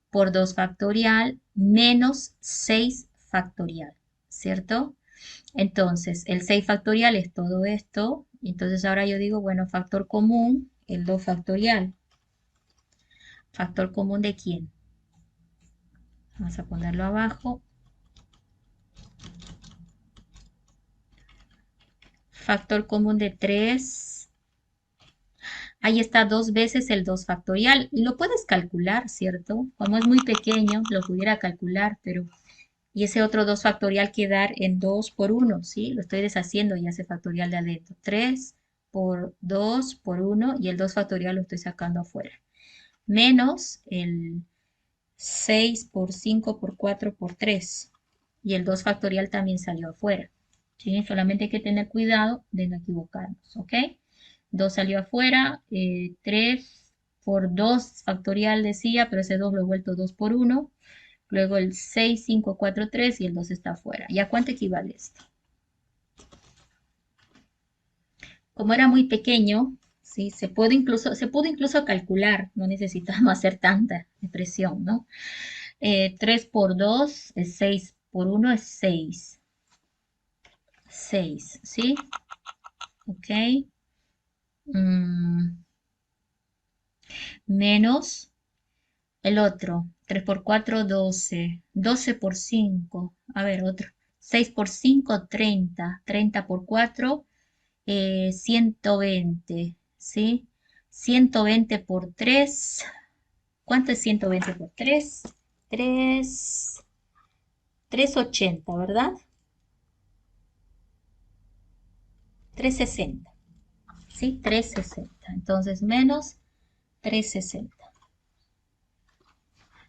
por 2 factorial menos 6 factorial, ¿cierto? Entonces, el 6 factorial es todo esto. Entonces ahora yo digo, bueno, factor común, el 2 factorial. ¿Factor común de quién? Vamos a ponerlo abajo. Factor común de 3 ahí está 2 veces el 2 factorial. Y lo puedes calcular, ¿cierto? Como es muy pequeño, lo pudiera calcular, pero... Y ese otro 2 factorial quedar en 2 por 1, ¿sí? Lo estoy deshaciendo ya ese factorial de adentro. 3 por 2 por 1 y el 2 factorial lo estoy sacando afuera. Menos el 6 por 5 por 4 por 3. Y el 2 factorial también salió afuera. ¿Sí? Solamente hay que tener cuidado de no equivocarnos, ¿ok? 2 salió afuera, 3 por 2 factorial decía, pero ese 2 lo he vuelto 2 por 1. Luego el 6, 5, 4, 3 y el 2 está afuera. ¿Y a cuánto equivale esto? Como era muy pequeño, ¿sí? Se pudo incluso calcular, no necesitamos hacer tanta expresión, ¿no? 3 por 2 es 6 por 1 es 6. 6, ¿sí? Ok. Menos el otro. 3 por 4, 12. 12 por 5. A ver, otro. 6 por 5, 30. 30 por 4, 120. ¿Sí? 120 por 3. ¿Cuánto es 120 por 3? 3. 380, ¿verdad? 360. ¿Sí? 360. Entonces, menos 360.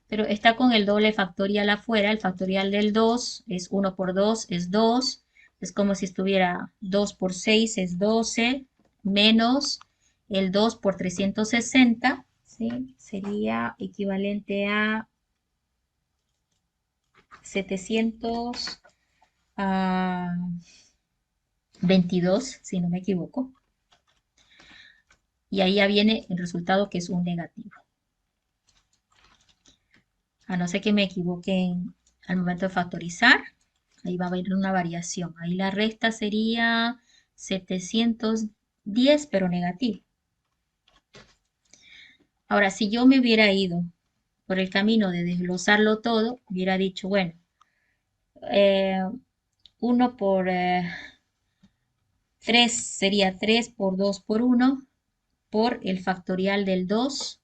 Pero está con el doble factorial afuera. El factorial del 2 es 1 por 2 es 2. Es como si estuviera 2 por 6 es 12. Menos el 2 por 360. ¿Sí? Sería equivalente a 722, si no me equivoco. Y ahí ya viene el resultado que es un negativo. A no ser que me equivoque al momento de factorizar, ahí va a haber una variación. Ahí la resta sería 710, pero negativo. Ahora, si yo me hubiera ido por el camino de desglosarlo todo, hubiera dicho, bueno, 1 por 3 sería 3 por 2 por 1 por el factorial del 2.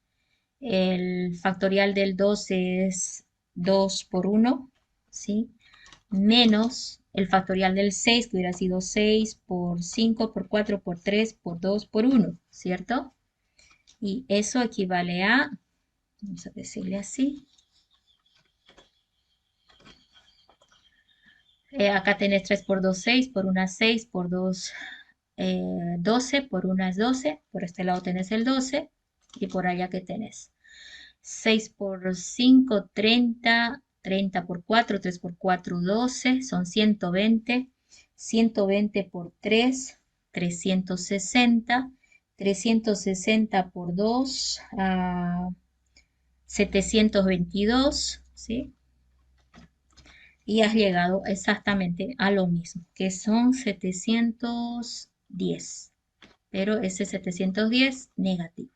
El factorial del 2 es 2 por 1, ¿sí? Menos el factorial del 6, que hubiera sido 6 por 5 por 4 por 3 por 2 por 1, ¿cierto? Y eso equivale a, vamos a decirle así. Acá tenés 3 por 2, 6, por 1, 6, por 2, 12, por 1 es 12, por este lado tenés el 12 y por allá que tenés 6 por 5, 30, 30 por 4, 3 por 4, 12, son 120, 120 por 3, 360, 360 por 2, 722, ¿sí? Y has llegado exactamente a lo mismo, que son 710, pero ese 710 negativo.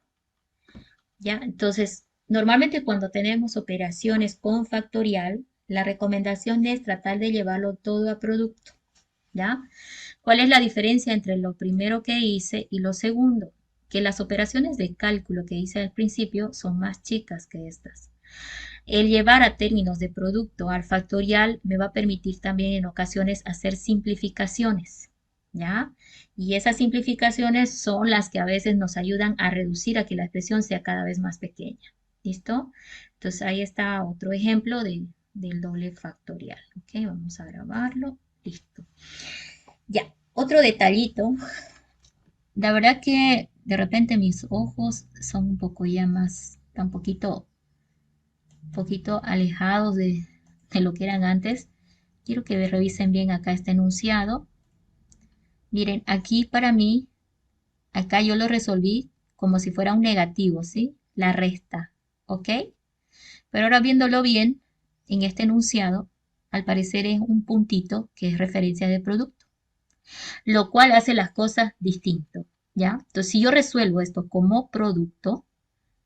¿Ya? Entonces, normalmente cuando tenemos operaciones con factorial, la recomendación es tratar de llevarlo todo a producto, ¿ya? ¿Cuál es la diferencia entre lo primero que hice y lo segundo? Que las operaciones de cálculo que hice al principio son más chicas que estas. El llevar a términos de producto al factorial me va a permitir también en ocasiones hacer simplificaciones, ¿ya? Y esas simplificaciones son las que a veces nos ayudan a reducir a que la expresión sea cada vez más pequeña. ¿Listo? Entonces ahí está otro ejemplo del doble factorial. Ok, vamos a grabarlo. Listo. Ya, otro detallito. La verdad que de repente mis ojos son un poco ya más, está un poquito alejados de lo que eran antes. Quiero que revisen bien acá este enunciado. Miren, aquí para mí, acá yo lo resolví como si fuera un negativo, ¿sí? La resta, ¿ok? Pero ahora viéndolo bien, en este enunciado, al parecer es un puntito que es referencia de producto, lo cual hace las cosas distinto, ¿ya? Entonces, si yo resuelvo esto como producto,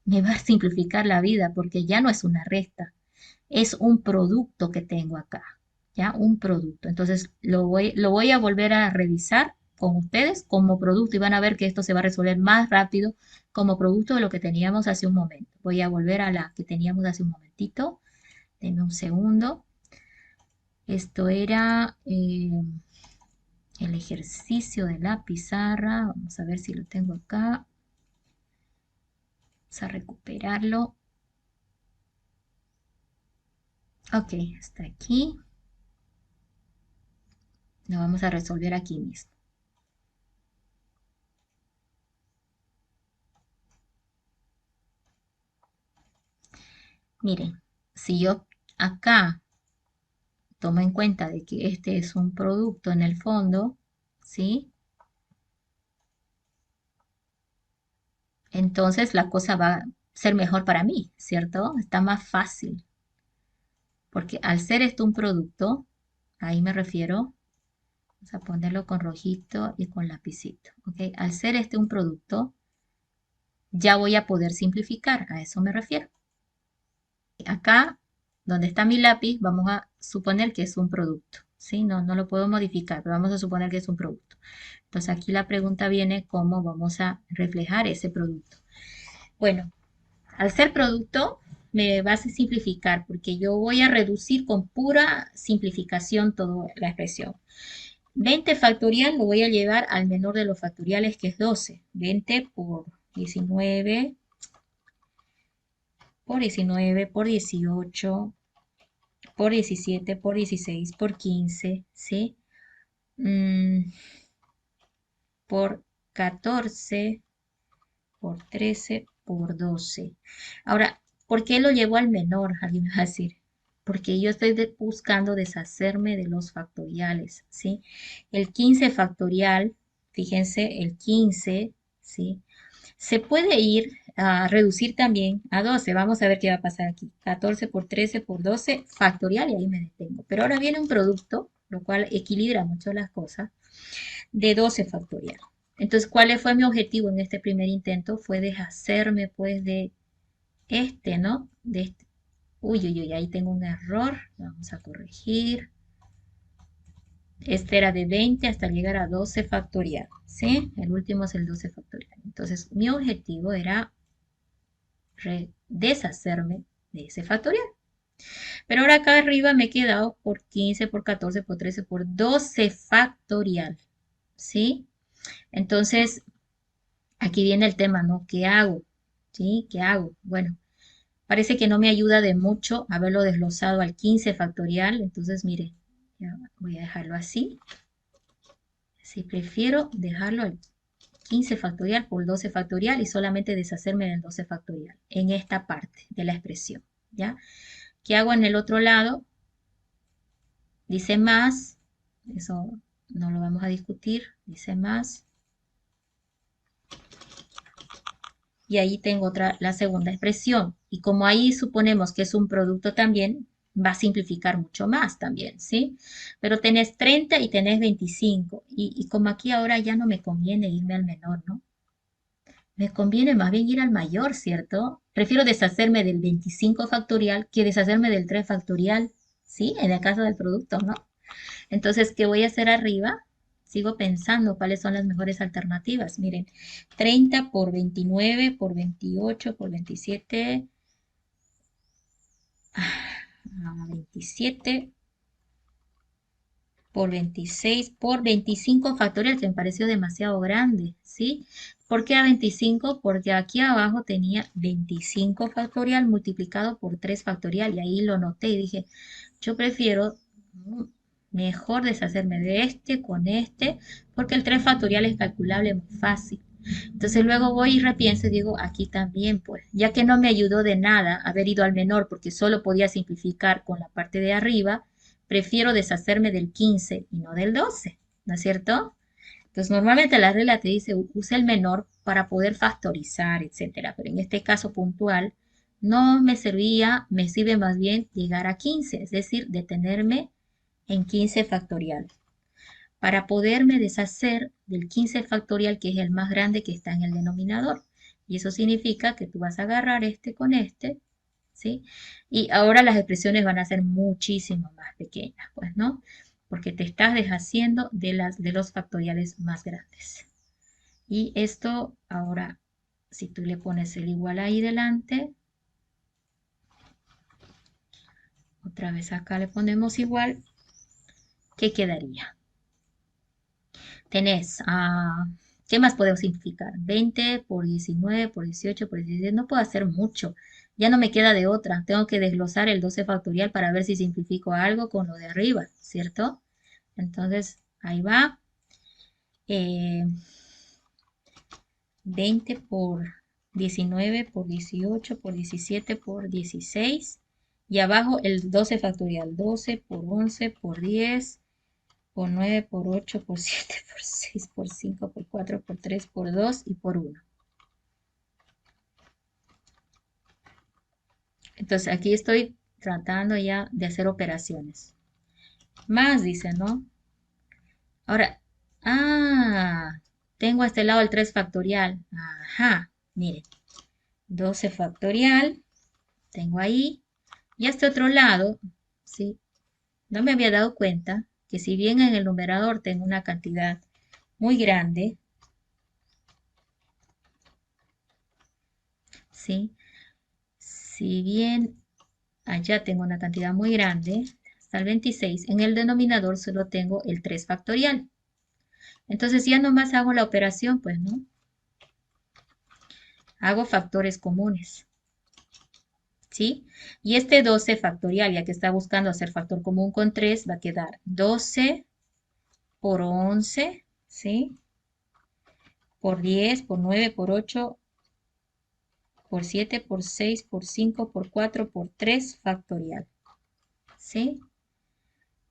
me va a simplificar la vida porque ya no es una resta, es un producto que tengo acá, ¿ya? Un producto. Entonces, lo voy a volver a revisar con ustedes como producto y van a ver que esto se va a resolver más rápido como producto de lo que teníamos hace un momento. Voy a volver a la que teníamos hace un momentito. Denme un segundo. Esto era el ejercicio de la pizarra. Vamos a ver si lo tengo acá. Vamos a recuperarlo. Ok, está aquí. Lo vamos a resolver aquí mismo. Miren, si yo acá tomo en cuenta de que este es un producto en el fondo, ¿sí? Entonces la cosa va a ser mejor para mí, ¿cierto? Está más fácil, porque al ser esto un producto, ahí me refiero, vamos a ponerlo con rojito y con lapicito, ¿ok? Al ser este un producto, ya voy a poder simplificar, a eso me refiero. Acá, donde está mi lápiz, vamos a suponer que es un producto, ¿sí? No lo puedo modificar, pero vamos a suponer que es un producto. Entonces aquí la pregunta viene, ¿cómo vamos a reflejar ese producto? Bueno, al ser producto, me vas a simplificar, porque yo voy a reducir con pura simplificación toda la expresión. 20 factorial lo voy a llevar al menor de los factoriales, que es 12. 20 por 19, por 19, por 18, por 17, por 16, por 15, ¿sí? Por 14, por 13, por 12. Ahora, ¿por qué lo llevo al menor? Alguien me va a decir. Porque yo estoy buscando deshacerme de los factoriales, ¿sí? El 15 factorial, fíjense, el 15, ¿sí? Se puede ir a reducir también a 12. Vamos a ver qué va a pasar aquí. 14 por 13 por 12 factorial y ahí me detengo. Pero ahora viene un producto, lo cual equilibra mucho las cosas, de 12 factorial. Entonces, ¿cuál fue mi objetivo en este primer intento? Fue deshacerme pues de este, ¿no? De este. Uy, uy, uy, ahí tengo un error. Vamos a corregir. Este era de 20 hasta llegar a 12 factorial, ¿sí? El último es el 12 factorial. Entonces, mi objetivo era deshacerme de ese factorial. Pero ahora acá arriba me he quedado por 15, por 14, por 13, por 12 factorial, ¿sí? Entonces, aquí viene el tema, ¿no? ¿Qué hago? ¿Sí? ¿Qué hago? Bueno, parece que no me ayuda de mucho haberlo desglosado al 15 factorial. Entonces, mire, ya voy a dejarlo así. Si prefiero dejarlo al 15 factorial por 12 factorial y solamente deshacerme del 12 factorial en esta parte de la expresión, ¿ya? ¿Qué hago en el otro lado? Dice más, eso no lo vamos a discutir, dice más. Y ahí tengo la segunda expresión. Y como ahí suponemos que es un producto también, va a simplificar mucho más también, ¿sí? Pero tenés 30 y tenés 25. Y como aquí ahora ya no me conviene irme al menor, ¿no? Me conviene más bien ir al mayor, ¿cierto? Prefiero deshacerme del 25 factorial que deshacerme del 3 factorial, ¿sí? En el caso del producto, ¿no? Entonces, ¿qué voy a hacer arriba? Sigo pensando cuáles son las mejores alternativas. Miren, 30 por 29, por 28, por 27, 27, por 26, por 25 factorial, que me pareció demasiado grande, ¿sí? ¿Por qué a 25? Porque aquí abajo tenía 25 factorial multiplicado por 3 factorial, y ahí lo noté y dije, yo prefiero mejor deshacerme de este con este, porque el 3 factorial es calculable muy fácil. Entonces luego voy y repienso y digo, aquí también, pues, ya que no me ayudó de nada haber ido al menor porque solo podía simplificar con la parte de arriba, prefiero deshacerme del 15 y no del 12, ¿no es cierto? Entonces normalmente la regla te dice, usa el menor para poder factorizar, etcétera, pero en este caso puntual no me servía, me sirve más bien llegar a 15, es decir, detenerme en 15 factorial para poderme deshacer del 15 factorial, que es el más grande que está en el denominador. Y eso significa que tú vas a agarrar este con este, ¿sí? Y ahora las expresiones van a ser muchísimo más pequeñas, pues, ¿no? Porque te estás deshaciendo de los factoriales más grandes. Y esto ahora si tú le pones el igual ahí delante, otra vez acá le ponemos igual, ¿qué quedaría? Tenés, ¿qué más podemos simplificar? 20 por 19 por 18 por 16, no puedo hacer mucho. Ya no me queda de otra. Tengo que desglosar el 12 factorial para ver si simplifico algo con lo de arriba, ¿cierto? Entonces, ahí va. 20 por 19 por 18 por 17 por 16. Y abajo el 12 factorial. 12 por 11 por 10 por 9 por 8 por 7 por 6 por 5 por 4 por 3 por 2 y por 1. Entonces aquí estoy tratando ya de hacer operaciones. Más dice, ¿no? Ahora, tengo a este lado el 3 factorial. Ajá, miren. 12 factorial, tengo ahí. Y a este otro lado, ¿sí? No me había dado cuenta que si bien en el numerador tengo una cantidad muy grande, ¿sí? Si bien allá tengo una cantidad muy grande, hasta el 26, en el denominador solo tengo el 3 factorial. Entonces ya nomás hago la operación, pues, ¿no? Hago factores comunes, ¿sí? Y este 12 factorial, ya que está buscando hacer factor común con 3, va a quedar 12 por 11, ¿sí? Por 10, por 9, por 8, por 7, por 6, por 5, por 4, por 3 factorial, ¿sí?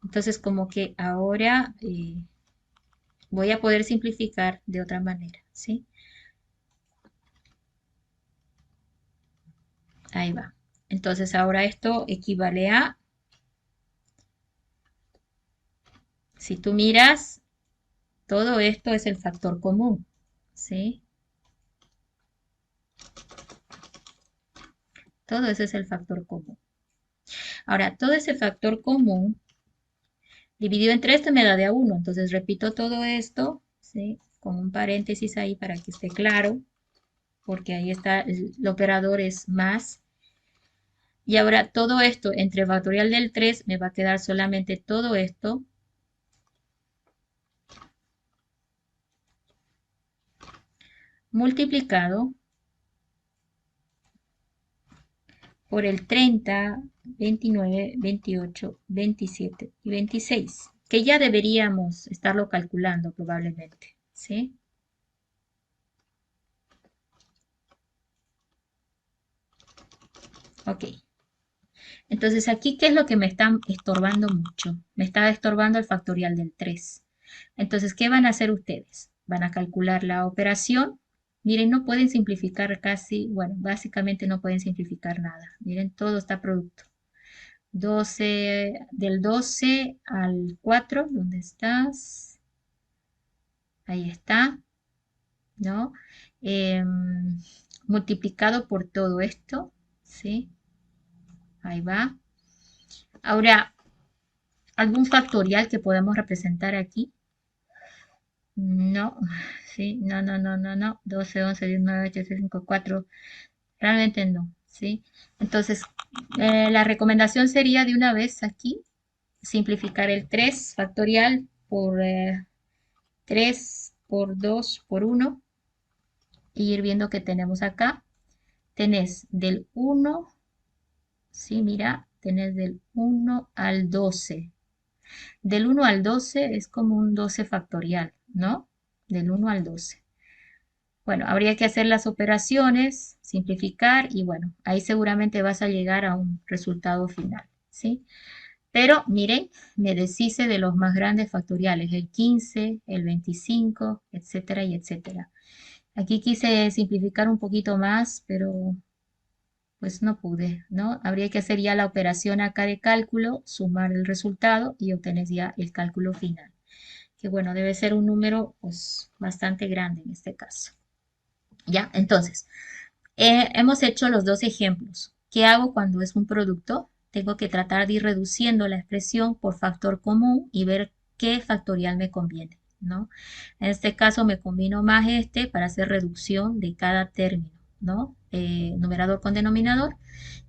Entonces como que ahora voy a poder simplificar de otra manera, ¿sí? Ahí va. Entonces ahora esto equivale a, si tú miras, todo esto es el factor común, ¿sí? Todo eso es el factor común. Ahora, todo ese factor común dividido entre esto me da de a 1. Entonces repito todo esto, ¿sí? Con un paréntesis ahí para que esté claro, porque ahí está, el operador es más. Y ahora todo esto entre factorial del 3 me va a quedar solamente todo esto multiplicado por el 30, 29, 28, 27 y 26, que ya deberíamos estarlo calculando probablemente, ¿sí? Ok. Entonces aquí, ¿qué es lo que me está estorbando mucho? Me está estorbando el factorial del 3. Entonces, ¿qué van a hacer ustedes? Van a calcular la operación. Miren, no pueden simplificar casi, bueno, básicamente no pueden simplificar nada. Miren, todo está producto. 12, del 12 al 4, ¿dónde estás? Ahí está, ¿no? Em, Multiplicado por todo esto, ¿sí? Ahí va. Ahora, ¿algún factorial que podamos representar aquí? No, sí, no, no, no, no, no. 12, 11, 19, 8, 7, 5, 4. Realmente no, ¿sí? Entonces, la recomendación sería de una vez aquí simplificar el 3 factorial por 3 por 2 por 1 y ir viendo que tenemos acá. Tenés del 1, sí, mira, tenés del 1 al 12. Del 1 al 12 es como un 12 factorial, ¿no? Del 1 al 12. Bueno, habría que hacer las operaciones, simplificar y bueno, ahí seguramente vas a llegar a un resultado final, ¿sí? Pero miren, me deshice de los más grandes factoriales, el 15, el 25, etcétera y etcétera. Aquí quise simplificar un poquito más, pero pues no pude, ¿no? Habría que hacer ya la operación acá de cálculo, sumar el resultado y obtener ya el cálculo final. Que bueno, debe ser un número pues bastante grande en este caso. ¿Ya? Entonces, hemos hecho los dos ejemplos. ¿Qué hago cuando es un producto? Tengo que tratar de ir reduciendo la expresión por factor común y ver qué factorial me conviene. ¿no? En este caso me combino más este para hacer reducción de cada término, ¿no? Numerador con denominador.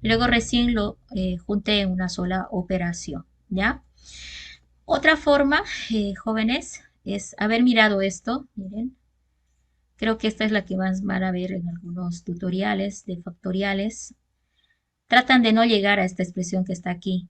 Y luego recién lo junté en una sola operación, ¿ya? Otra forma, jóvenes, es haber mirado esto, miren. Creo que esta es la que van a ver en algunos tutoriales de factoriales. Tratan de no llegar a esta expresión que está aquí,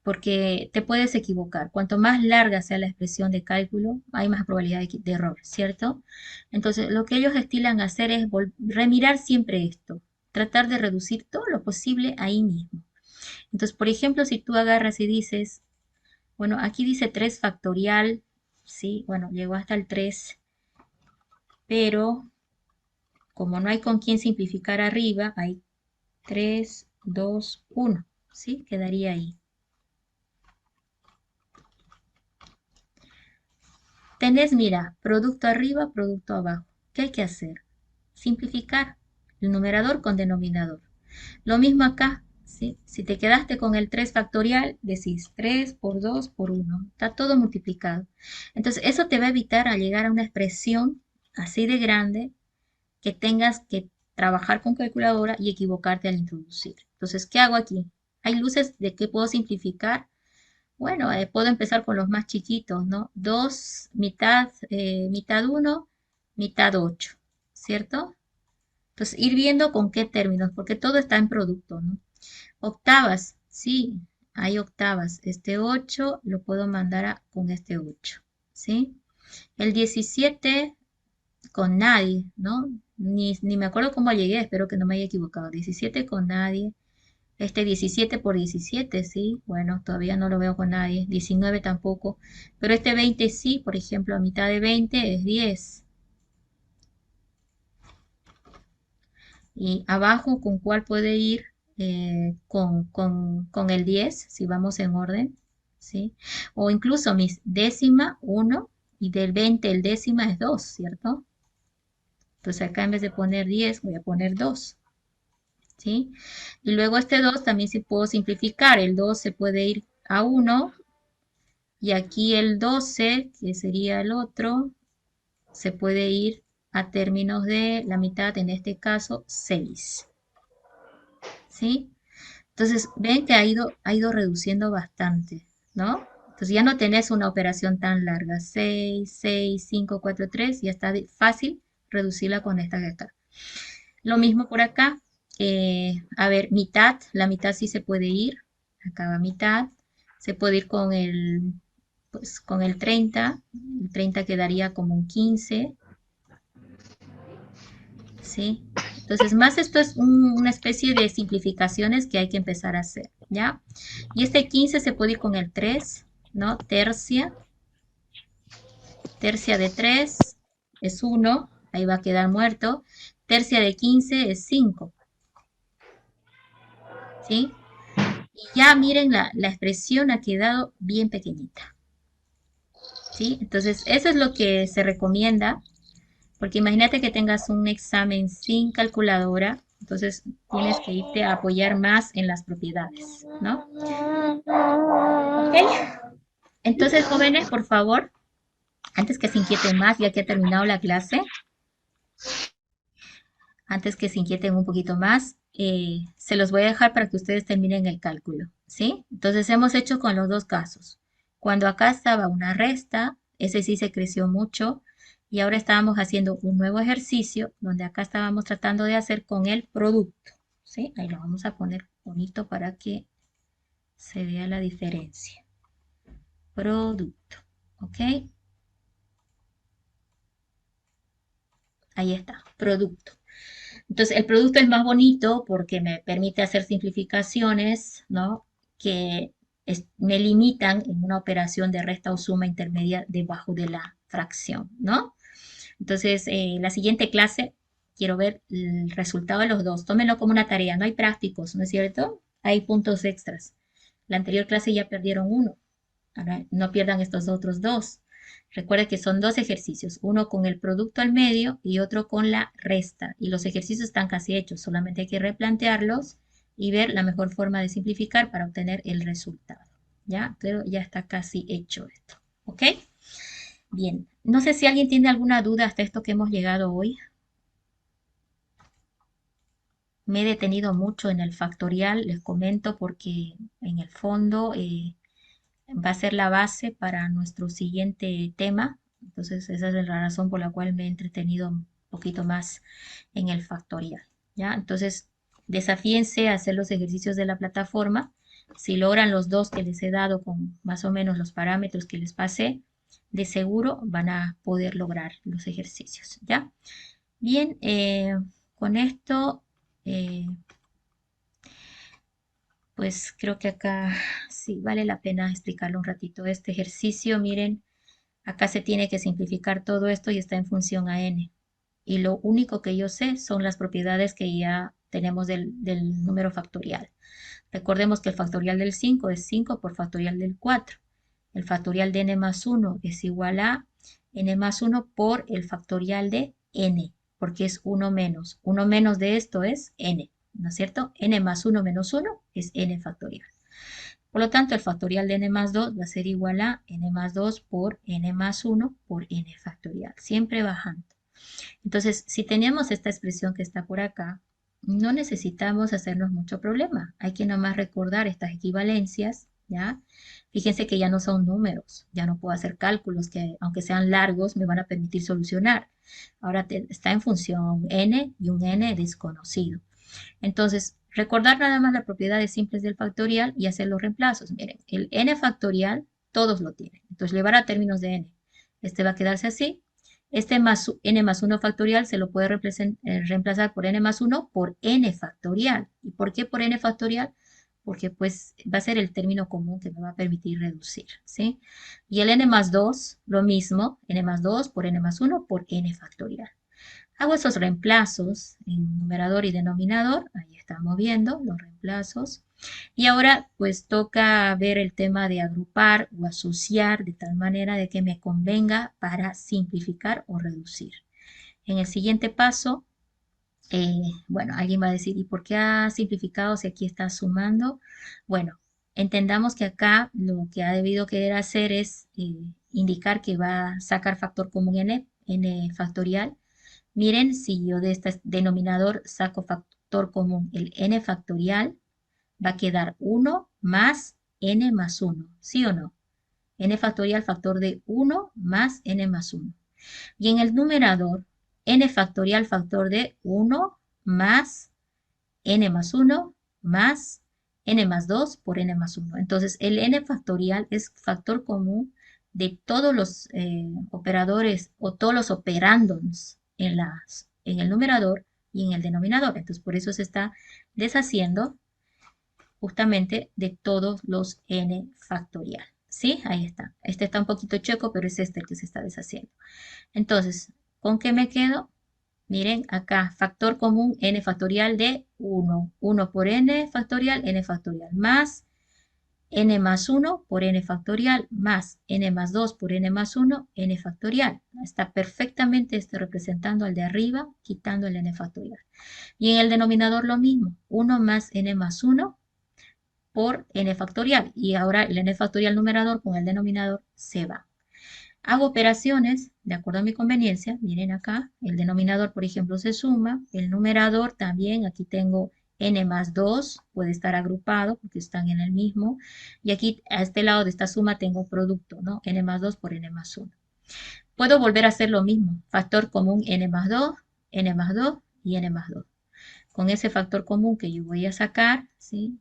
porque te puedes equivocar. Cuanto más larga sea la expresión de cálculo, hay más probabilidad de error, ¿cierto? Entonces, lo que ellos estilan hacer es remirar siempre esto, tratar de reducir todo lo posible ahí mismo. Entonces, por ejemplo, si tú agarras y dices, bueno, aquí dice 3 factorial, sí, bueno, llegó hasta el 3, pero como no hay con quién simplificar arriba, hay 3, 2, 1, ¿sí? Quedaría ahí. Tenés, mira, producto arriba, producto abajo. ¿Qué hay que hacer? Simplificar el numerador con denominador. Lo mismo acá, ¿sí? Si te quedaste con el 3 factorial, decís 3 por 2 por 1. Está todo multiplicado. Entonces, eso te va a evitar a llegar a una expresión así de grande que tengas que trabajar con calculadora y equivocarte al introducir. Entonces, ¿qué hago aquí? Hay luces de qué puedo simplificar. Bueno, puedo empezar con los más chiquitos, ¿no? 2, mitad 1, mitad 8, ¿cierto? Entonces, ir viendo con qué términos, porque todo está en producto, ¿no? Octavas, sí, hay octavas. Este 8 lo puedo mandar con este 8, ¿sí? El 17 con nadie, ¿no? Ni me acuerdo cómo llegué, espero que no me haya equivocado. 17 con nadie. Este 17 por 17, sí, bueno, todavía no lo veo con nadie. 19 tampoco. Pero este 20 sí, por ejemplo, a mitad de 20 es 10. Y abajo, ¿con cuál puede ir? Con el 10, si vamos en orden, ¿sí? O incluso mis décima, 1, y del 20 el décima es 2, ¿cierto? Entonces acá en vez de poner 10, voy a poner 2, ¿sí? Y luego este 2 también se puedo simplificar. El 2 se puede ir a 1, y aquí el 12, que sería el otro, se puede ir a términos de la mitad, en este caso 6, ¿sí? Entonces, ven que ha ido reduciendo bastante, ¿no? Entonces ya no tenés una operación tan larga. 6, 6, 5, 4, 3. Ya está fácil reducirla con esta de acá. Lo mismo por acá. A ver, mitad. La mitad sí se puede ir. Acá va mitad. Se puede ir con el 30. El 30 quedaría como un 15. ¿Sí? Entonces, más esto es una especie de simplificaciones que hay que empezar a hacer, ¿ya? Y este 15 se puede ir con el 3, ¿no? Tercia de 3 es 1, ahí va a quedar muerto. Tercia de 15 es 5, ¿sí? Y ya miren, la expresión ha quedado bien pequeñita, ¿sí? Entonces, eso es lo que se recomienda. Porque imagínate que tengas un examen sin calculadora, entonces tienes que irte a apoyar más en las propiedades, ¿no? ¿Ok? Entonces, jóvenes, por favor, antes que se inquieten más, ya que ha terminado la clase, antes que se inquieten un poquito más, se los voy a dejar para que ustedes terminen el cálculo, ¿sí? Entonces, hemos hecho con los dos casos. Cuando acá estaba una resta, ese sí se creció mucho, y ahora estábamos haciendo un nuevo ejercicio donde acá estábamos tratando de hacer con el producto, ¿sí? Ahí lo vamos a poner bonito para que se vea la diferencia. Producto, ¿ok? Ahí está, producto. Entonces, el producto es más bonito porque me permite hacer simplificaciones, ¿no? Que me limitan en una operación de resta o suma intermedia debajo de la fracción, ¿no? Entonces, la siguiente clase quiero ver el resultado de los dos. Tómenlo como una tarea. No hay prácticos, ¿no es cierto? Hay puntos extras. La anterior clase ya perdieron uno. Ahora no pierdan estos otros dos. Recuerden que son dos ejercicios, uno con el producto al medio y otro con la resta. Y los ejercicios están casi hechos, solamente hay que replantearlos y ver la mejor forma de simplificar para obtener el resultado. ¿Ya? Pero ya está casi hecho esto. ¿Ok? Bien, no sé si alguien tiene alguna duda hasta esto que hemos llegado hoy. Me he detenido mucho en el factorial, les comento, porque en el fondo va a ser la base para nuestro siguiente tema. Entonces, esa es la razón por la cual me he entretenido un poquito más en el factorial. ¿Ya? Entonces, desafíense a hacer los ejercicios de la plataforma. Si logran los dos que les he dado con más o menos los parámetros que les pasé, de seguro van a poder lograr los ejercicios. ¿Ya? Bien, con esto, eh, pues creo que acá sí vale la pena explicarle un ratito este ejercicio. Miren, acá se tiene que simplificar todo esto y está en función a n. Y lo único que yo sé son las propiedades que ya tenemos del número factorial. Recordemos que el factorial del 5 es 5 por factorial del 4. El factorial de n más 1 es igual a n más 1 por el factorial de n, porque es 1 menos. 1 menos de esto es n, ¿no es cierto? n más 1 menos 1 es n factorial. Por lo tanto, el factorial de n más 2 va a ser igual a n más 2 por n más 1 por n factorial, siempre bajando. Entonces, si tenemos esta expresión que está por acá, no necesitamos hacernos mucho problema. Hay que nomás recordar estas equivalencias, ¿ya? Fíjense que ya no son números, ya no puedo hacer cálculos que, aunque sean largos, me van a permitir solucionar. Ahora está en función n y un n desconocido. Entonces, recordar nada más las propiedades simples del factorial y hacer los reemplazos. Miren, el n factorial, todos lo tienen. Entonces, llevar a términos de n. Este va a quedarse así. Este más n más 1 factorial se lo puede reemplazar por n más 1 por n factorial. ¿Y por qué por n factorial? Porque pues va a ser el término común que me va a permitir reducir, ¿sí? Y el n más 2, lo mismo, n más 2 por n más 1 por n factorial. Hago esos reemplazos en numerador y denominador. Ahí estamos viendo los reemplazos. Y ahora pues toca ver el tema de agrupar o asociar de tal manera de que me convenga para simplificar o reducir. En el siguiente paso, bueno, alguien va a decir, ¿y por qué ha simplificado si aquí está sumando? Bueno, entendamos que acá lo que ha debido querer hacer es indicar que va a sacar factor común n factorial. Miren, si yo de este denominador saco factor común, el n factorial, va a quedar 1 más n más 1, ¿sí o no? N factorial, factor de 1 más n más 1. Y en el numerador, n factorial, factor de 1 más n más 1 más n más 2 por n más 1. Entonces, el n factorial es factor común de todos los operadores o todos los operandos en el numerador y en el denominador. Entonces, por eso se está deshaciendo justamente de todos los n factorial. ¿Sí? Ahí está. Este está un poquito checo, pero es este el que se está deshaciendo. Entonces, ¿con qué me quedo? Miren acá, factor común n factorial de 1. 1 por n factorial, más n más 1 por n factorial, más n más 2 por n más 1, n factorial. Está perfectamente representando al de arriba, quitando el n factorial. Y en el denominador lo mismo, 1 más n más 1 por n factorial. Y ahora el n factorial numerador con el denominador se va. Hago operaciones de acuerdo a mi conveniencia. Miren acá, el denominador, por ejemplo, se suma. El numerador también, aquí tengo n más 2, puede estar agrupado porque están en el mismo. Y aquí, a este lado de esta suma, tengo producto, ¿no? n más 2 por n más 1. Puedo volver a hacer lo mismo. Factor común n más 2 y n más 2. Con ese factor común que yo voy a sacar, ¿sí?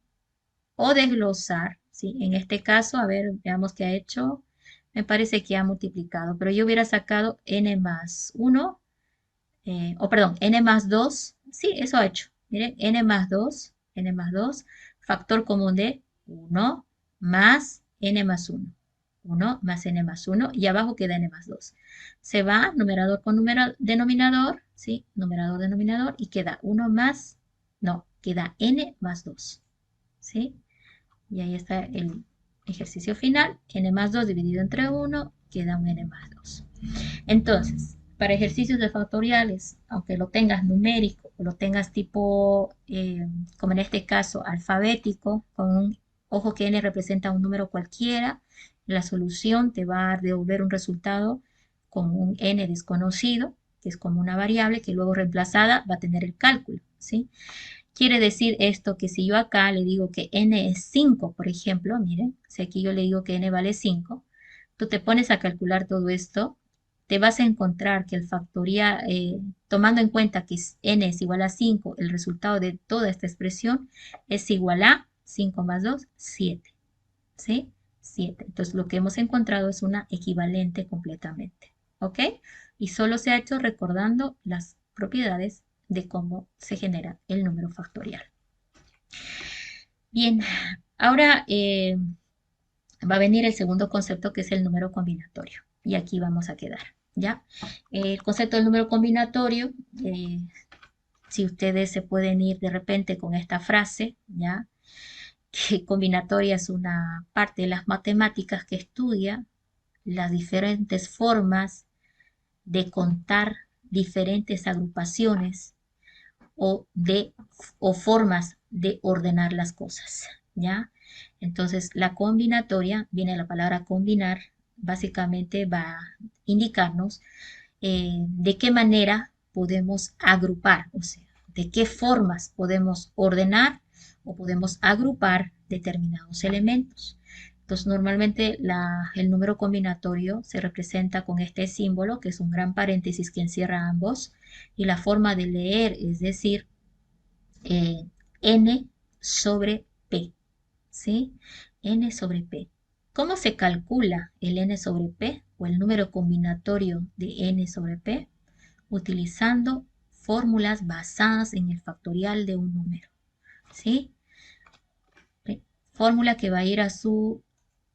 O desglosar, ¿sí? En este caso, a ver, veamos qué ha hecho. Me parece que ha multiplicado, pero yo hubiera sacado n más 1, perdón, n más 2. Sí, eso ha hecho. Miren, n más 2, factor común de 1 más n más 1. 1 más n más 1 y abajo queda n más 2. Se va numerador con denominador, ¿sí? Numerador, denominador y queda 1 más, no, queda n más 2, ¿sí? Y ahí está el ejercicio final. N más 2 dividido entre 1 queda un n más 2. Entonces, para ejercicios de factoriales, aunque lo tengas numérico o lo tengas tipo, como en este caso, alfabético, con un ojo que n representa un número cualquiera, la solución te va a devolver un resultado con un n desconocido, que es como una variable que luego reemplazada va a tener el cálculo, ¿sí? Quiere decir esto que si yo acá le digo que n es 5, por ejemplo, miren, si aquí yo le digo que n vale 5, tú te pones a calcular todo esto, te vas a encontrar que el factorial, tomando en cuenta que n es igual a 5, el resultado de toda esta expresión es igual a 5 más 2, 7, ¿sí? 7. Entonces lo que hemos encontrado es una equivalente completamente, ¿ok? Y solo se ha hecho recordando las propiedades de cómo se genera el número factorial. Bien, ahora va a venir el segundo concepto, que es el número combinatorio. Y aquí vamos a quedar, ¿ya? El concepto del número combinatorio, si ustedes se pueden ir de repente con esta frase, ¿ya? Que combinatoria es una parte de las matemáticas que estudia las diferentes formas de contar diferentes agrupaciones o formas de ordenar las cosas, ¿ya? Entonces, la combinatoria, viene la palabra combinar, básicamente va a indicarnos de qué manera podemos agrupar, o sea, de qué formas podemos ordenar o podemos agrupar determinados elementos. Entonces, normalmente el número combinatorio se representa con este símbolo, que es un gran paréntesis que encierra ambos, y la forma de leer es decir, n sobre p, ¿sí? N sobre p. ¿Cómo se calcula el n sobre p o el número combinatorio de n sobre p? Utilizando fórmulas basadas en el factorial de un número, ¿sí? Fórmula que va a ir a su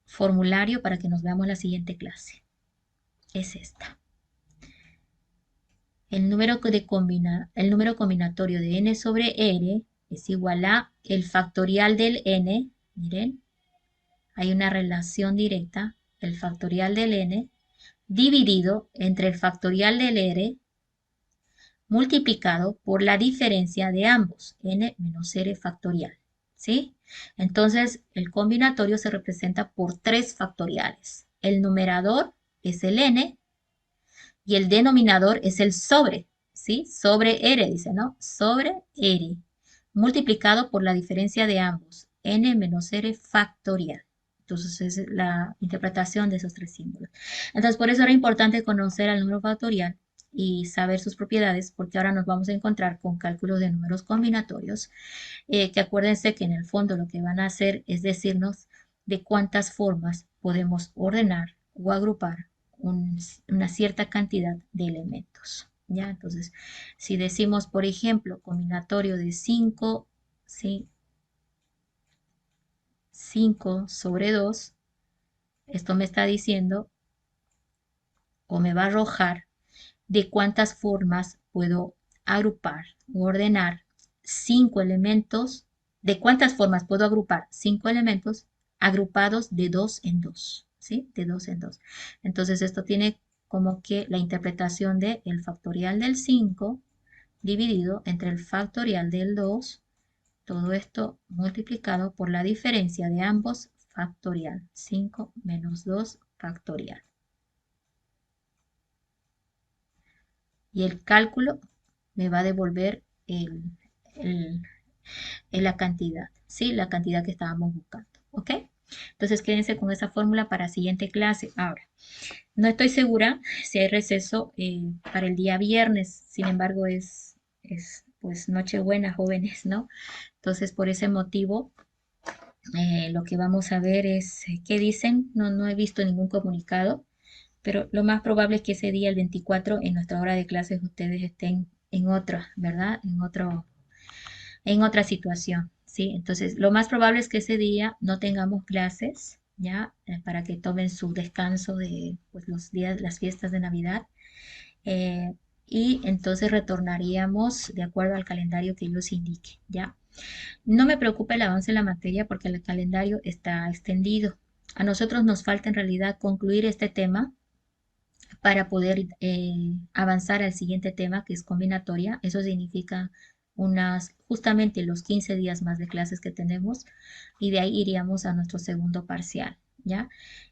formulario para que nos veamos la siguiente clase. Es esta. El número combinatorio de n sobre r es igual a el factorial del n, miren, hay una relación directa, el factorial del n, dividido entre el factorial del r, multiplicado por la diferencia de ambos, n menos r factorial, ¿sí? Entonces, el combinatorio se representa por 3 factoriales. El numerador es el n y el denominador es el sobre, ¿sí? Sobre r, dice, ¿no? Sobre r, multiplicado por la diferencia de ambos, n menos r factorial. Entonces, es la interpretación de esos 3 símbolos. Entonces, por eso era importante conocer al número factorial y saber sus propiedades, porque ahora nos vamos a encontrar con cálculos de números combinatorios, que acuérdense que en el fondo lo que van a hacer es decirnos de cuántas formas podemos ordenar o agrupar una cierta cantidad de elementos, ¿ya? Entonces, si decimos, por ejemplo, combinatorio de 5, ¿sí? 5 sobre 2, esto me está diciendo o me va a arrojar de cuántas formas puedo agrupar o ordenar 5 elementos, de cuántas formas puedo agrupar 5 elementos agrupados de 2 en 2, ¿sí? De 2 en 2. Entonces esto tiene como que la interpretación de el factorial del 5 dividido entre el factorial del 2, todo esto multiplicado por la diferencia de ambos factorial, 5 menos 2 factorial. Y el cálculo me va a devolver la cantidad, ¿sí? La cantidad que estábamos buscando, ¿ok? Entonces quédense con esa fórmula para la siguiente clase. Ahora, no estoy segura si hay receso para el día viernes, sin embargo es pues Nochebuena, jóvenes, ¿no? Entonces por ese motivo lo que vamos a ver es qué dicen. No he visto ningún comunicado, pero lo más probable es que ese día, el 24, en nuestra hora de clases, ustedes estén en otra, ¿verdad? En otra situación, ¿sí? Entonces, lo más probable es que ese día no tengamos clases, ¿ya? Para que tomen su descanso de pues, los días, las fiestas de Navidad. Eh, y entonces retornaríamos de acuerdo al calendario que ellos indiquen, ¿ya? No me preocupa el avance en la materia porque el calendario está extendido. A nosotros nos falta en realidad concluir este tema para poder avanzar al siguiente tema, que es combinatoria. Eso significa justamente los 15 días más de clases que tenemos, y de ahí iríamos a nuestro segundo parcial, ¿ya?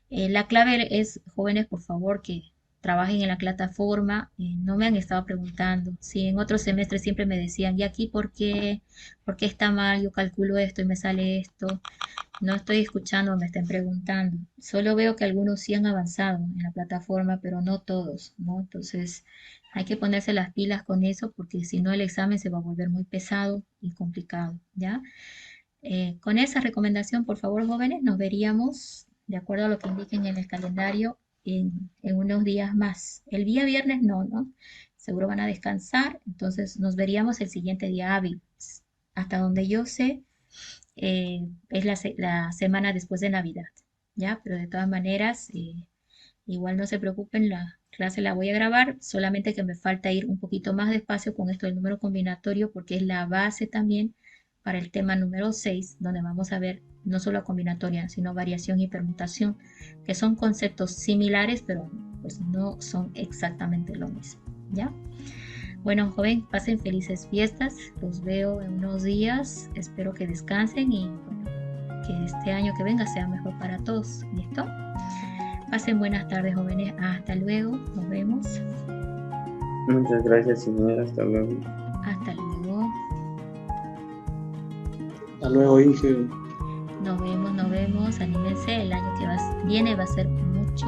La clave es, jóvenes, por favor, que trabajen en la plataforma, no me han estado preguntando. Si en otros semestres siempre me decían, ¿y aquí por qué? ¿Por qué está mal? Yo calculo esto y me sale esto. No estoy escuchando, me estén preguntando. Solo veo que algunos sí han avanzado en la plataforma, pero no todos, ¿no? Entonces hay que ponerse las pilas con eso porque si no el examen se va a volver muy pesado y complicado, ¿ya? Con esa recomendación, por favor, jóvenes, nos veríamos de acuerdo a lo que indiquen en el calendario en unos días más. El día viernes no, ¿no? Seguro van a descansar, entonces nos veríamos el siguiente día hábil. Hasta donde yo sé, es la semana después de Navidad, ¿ya? Pero de todas maneras, igual no se preocupen, la clase la voy a grabar, solamente que me falta ir un poquito más despacio con esto del número combinatorio porque es la base también para el tema número 6, donde vamos a ver no solo combinatoria, sino variación y permutación, que son conceptos similares, pero pues no son exactamente lo mismo, ¿ya? Bueno, joven, pasen felices fiestas, los veo en unos días, espero que descansen y bueno, que este año que venga sea mejor para todos, ¿listo? Pasen buenas tardes, jóvenes, hasta luego, nos vemos. Muchas gracias, señora. Hasta luego. Hasta luego, Hasta luego, Inge. nos vemos, anímense, el año que viene va a ser mucho